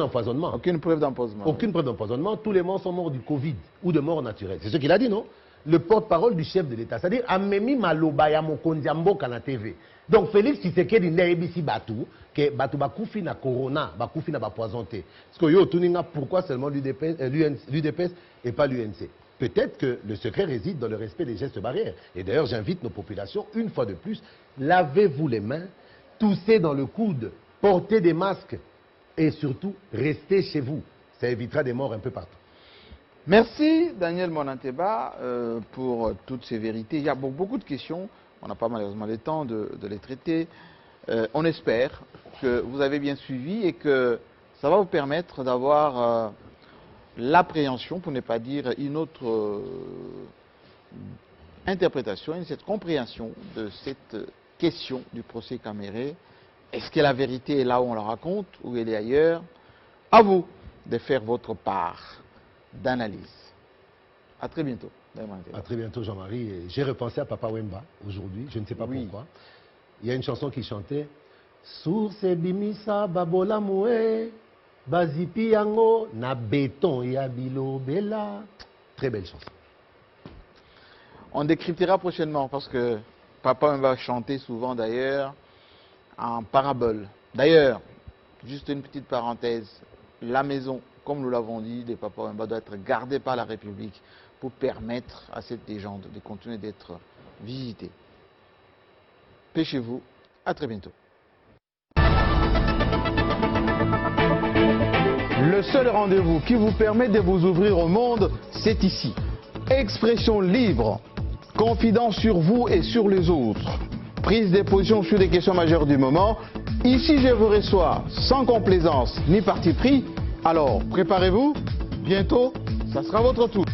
empoisonnement. Aucune preuve d'empoisonnement. Aucune preuve d'empoisonnement. Tous les morts sont morts du Covid ou de mort naturelle. C'est ce qu'il a dit, non? Le porte-parole du chef de l'État. C'est-à-dire, Amemi Maloba Yamokondiambo Kana TV. Donc, Félix Tshisekedi Ndebisi Batou, que Batou Bakoufi na Corona, Bakoufi na Bapoisonté. Parce que yo, Tuninga, pourquoi seulement l'UDPS et pas l'UNC? Peut-être que le secret réside dans le respect des gestes barrières. Et d'ailleurs, j'invite nos populations, une fois de plus, lavez-vous les mains, toussez dans le coude, portez des masques et surtout, restez chez vous. Ça évitera des morts un peu partout. Merci Daniel Monanteba pour toutes ces vérités. Il y a beaucoup de questions. On n'a pas malheureusement le temps de les traiter. On espère que vous avez bien suivi et que ça va vous permettre d'avoir l'appréhension, pour ne pas dire une autre interprétation, cette compréhension de cette question du procès Caméré. Est-ce que la vérité est là où on la raconte ou elle est ailleurs? À vous de faire votre part d'analyse. À très bientôt. À très bientôt, Jean-Marie. J'ai repensé à Papa Wemba aujourd'hui, je ne sais pas pourquoi. Il y a une chanson qui chantait Source bimisa babola moué, bazipi yango na béton ya bilobela. Très belle chanson. On décryptera prochainement parce que Papa Wemba chantait souvent d'ailleurs en parabole. D'ailleurs, juste une petite parenthèse, la maison, comme nous l'avons dit, de Papa Wemba doit être gardée par la République pour permettre à cette légende de continuer d'être visitée. Pêchez-vous, à très bientôt. Le seul rendez-vous qui vous permet de vous ouvrir au monde, c'est ici. Expression libre, confidence sur vous et sur les autres. Prise de position sur des questions majeures du moment. Ici, je vous reçois sans complaisance ni parti pris. Alors, préparez-vous. Bientôt, ça sera votre tour.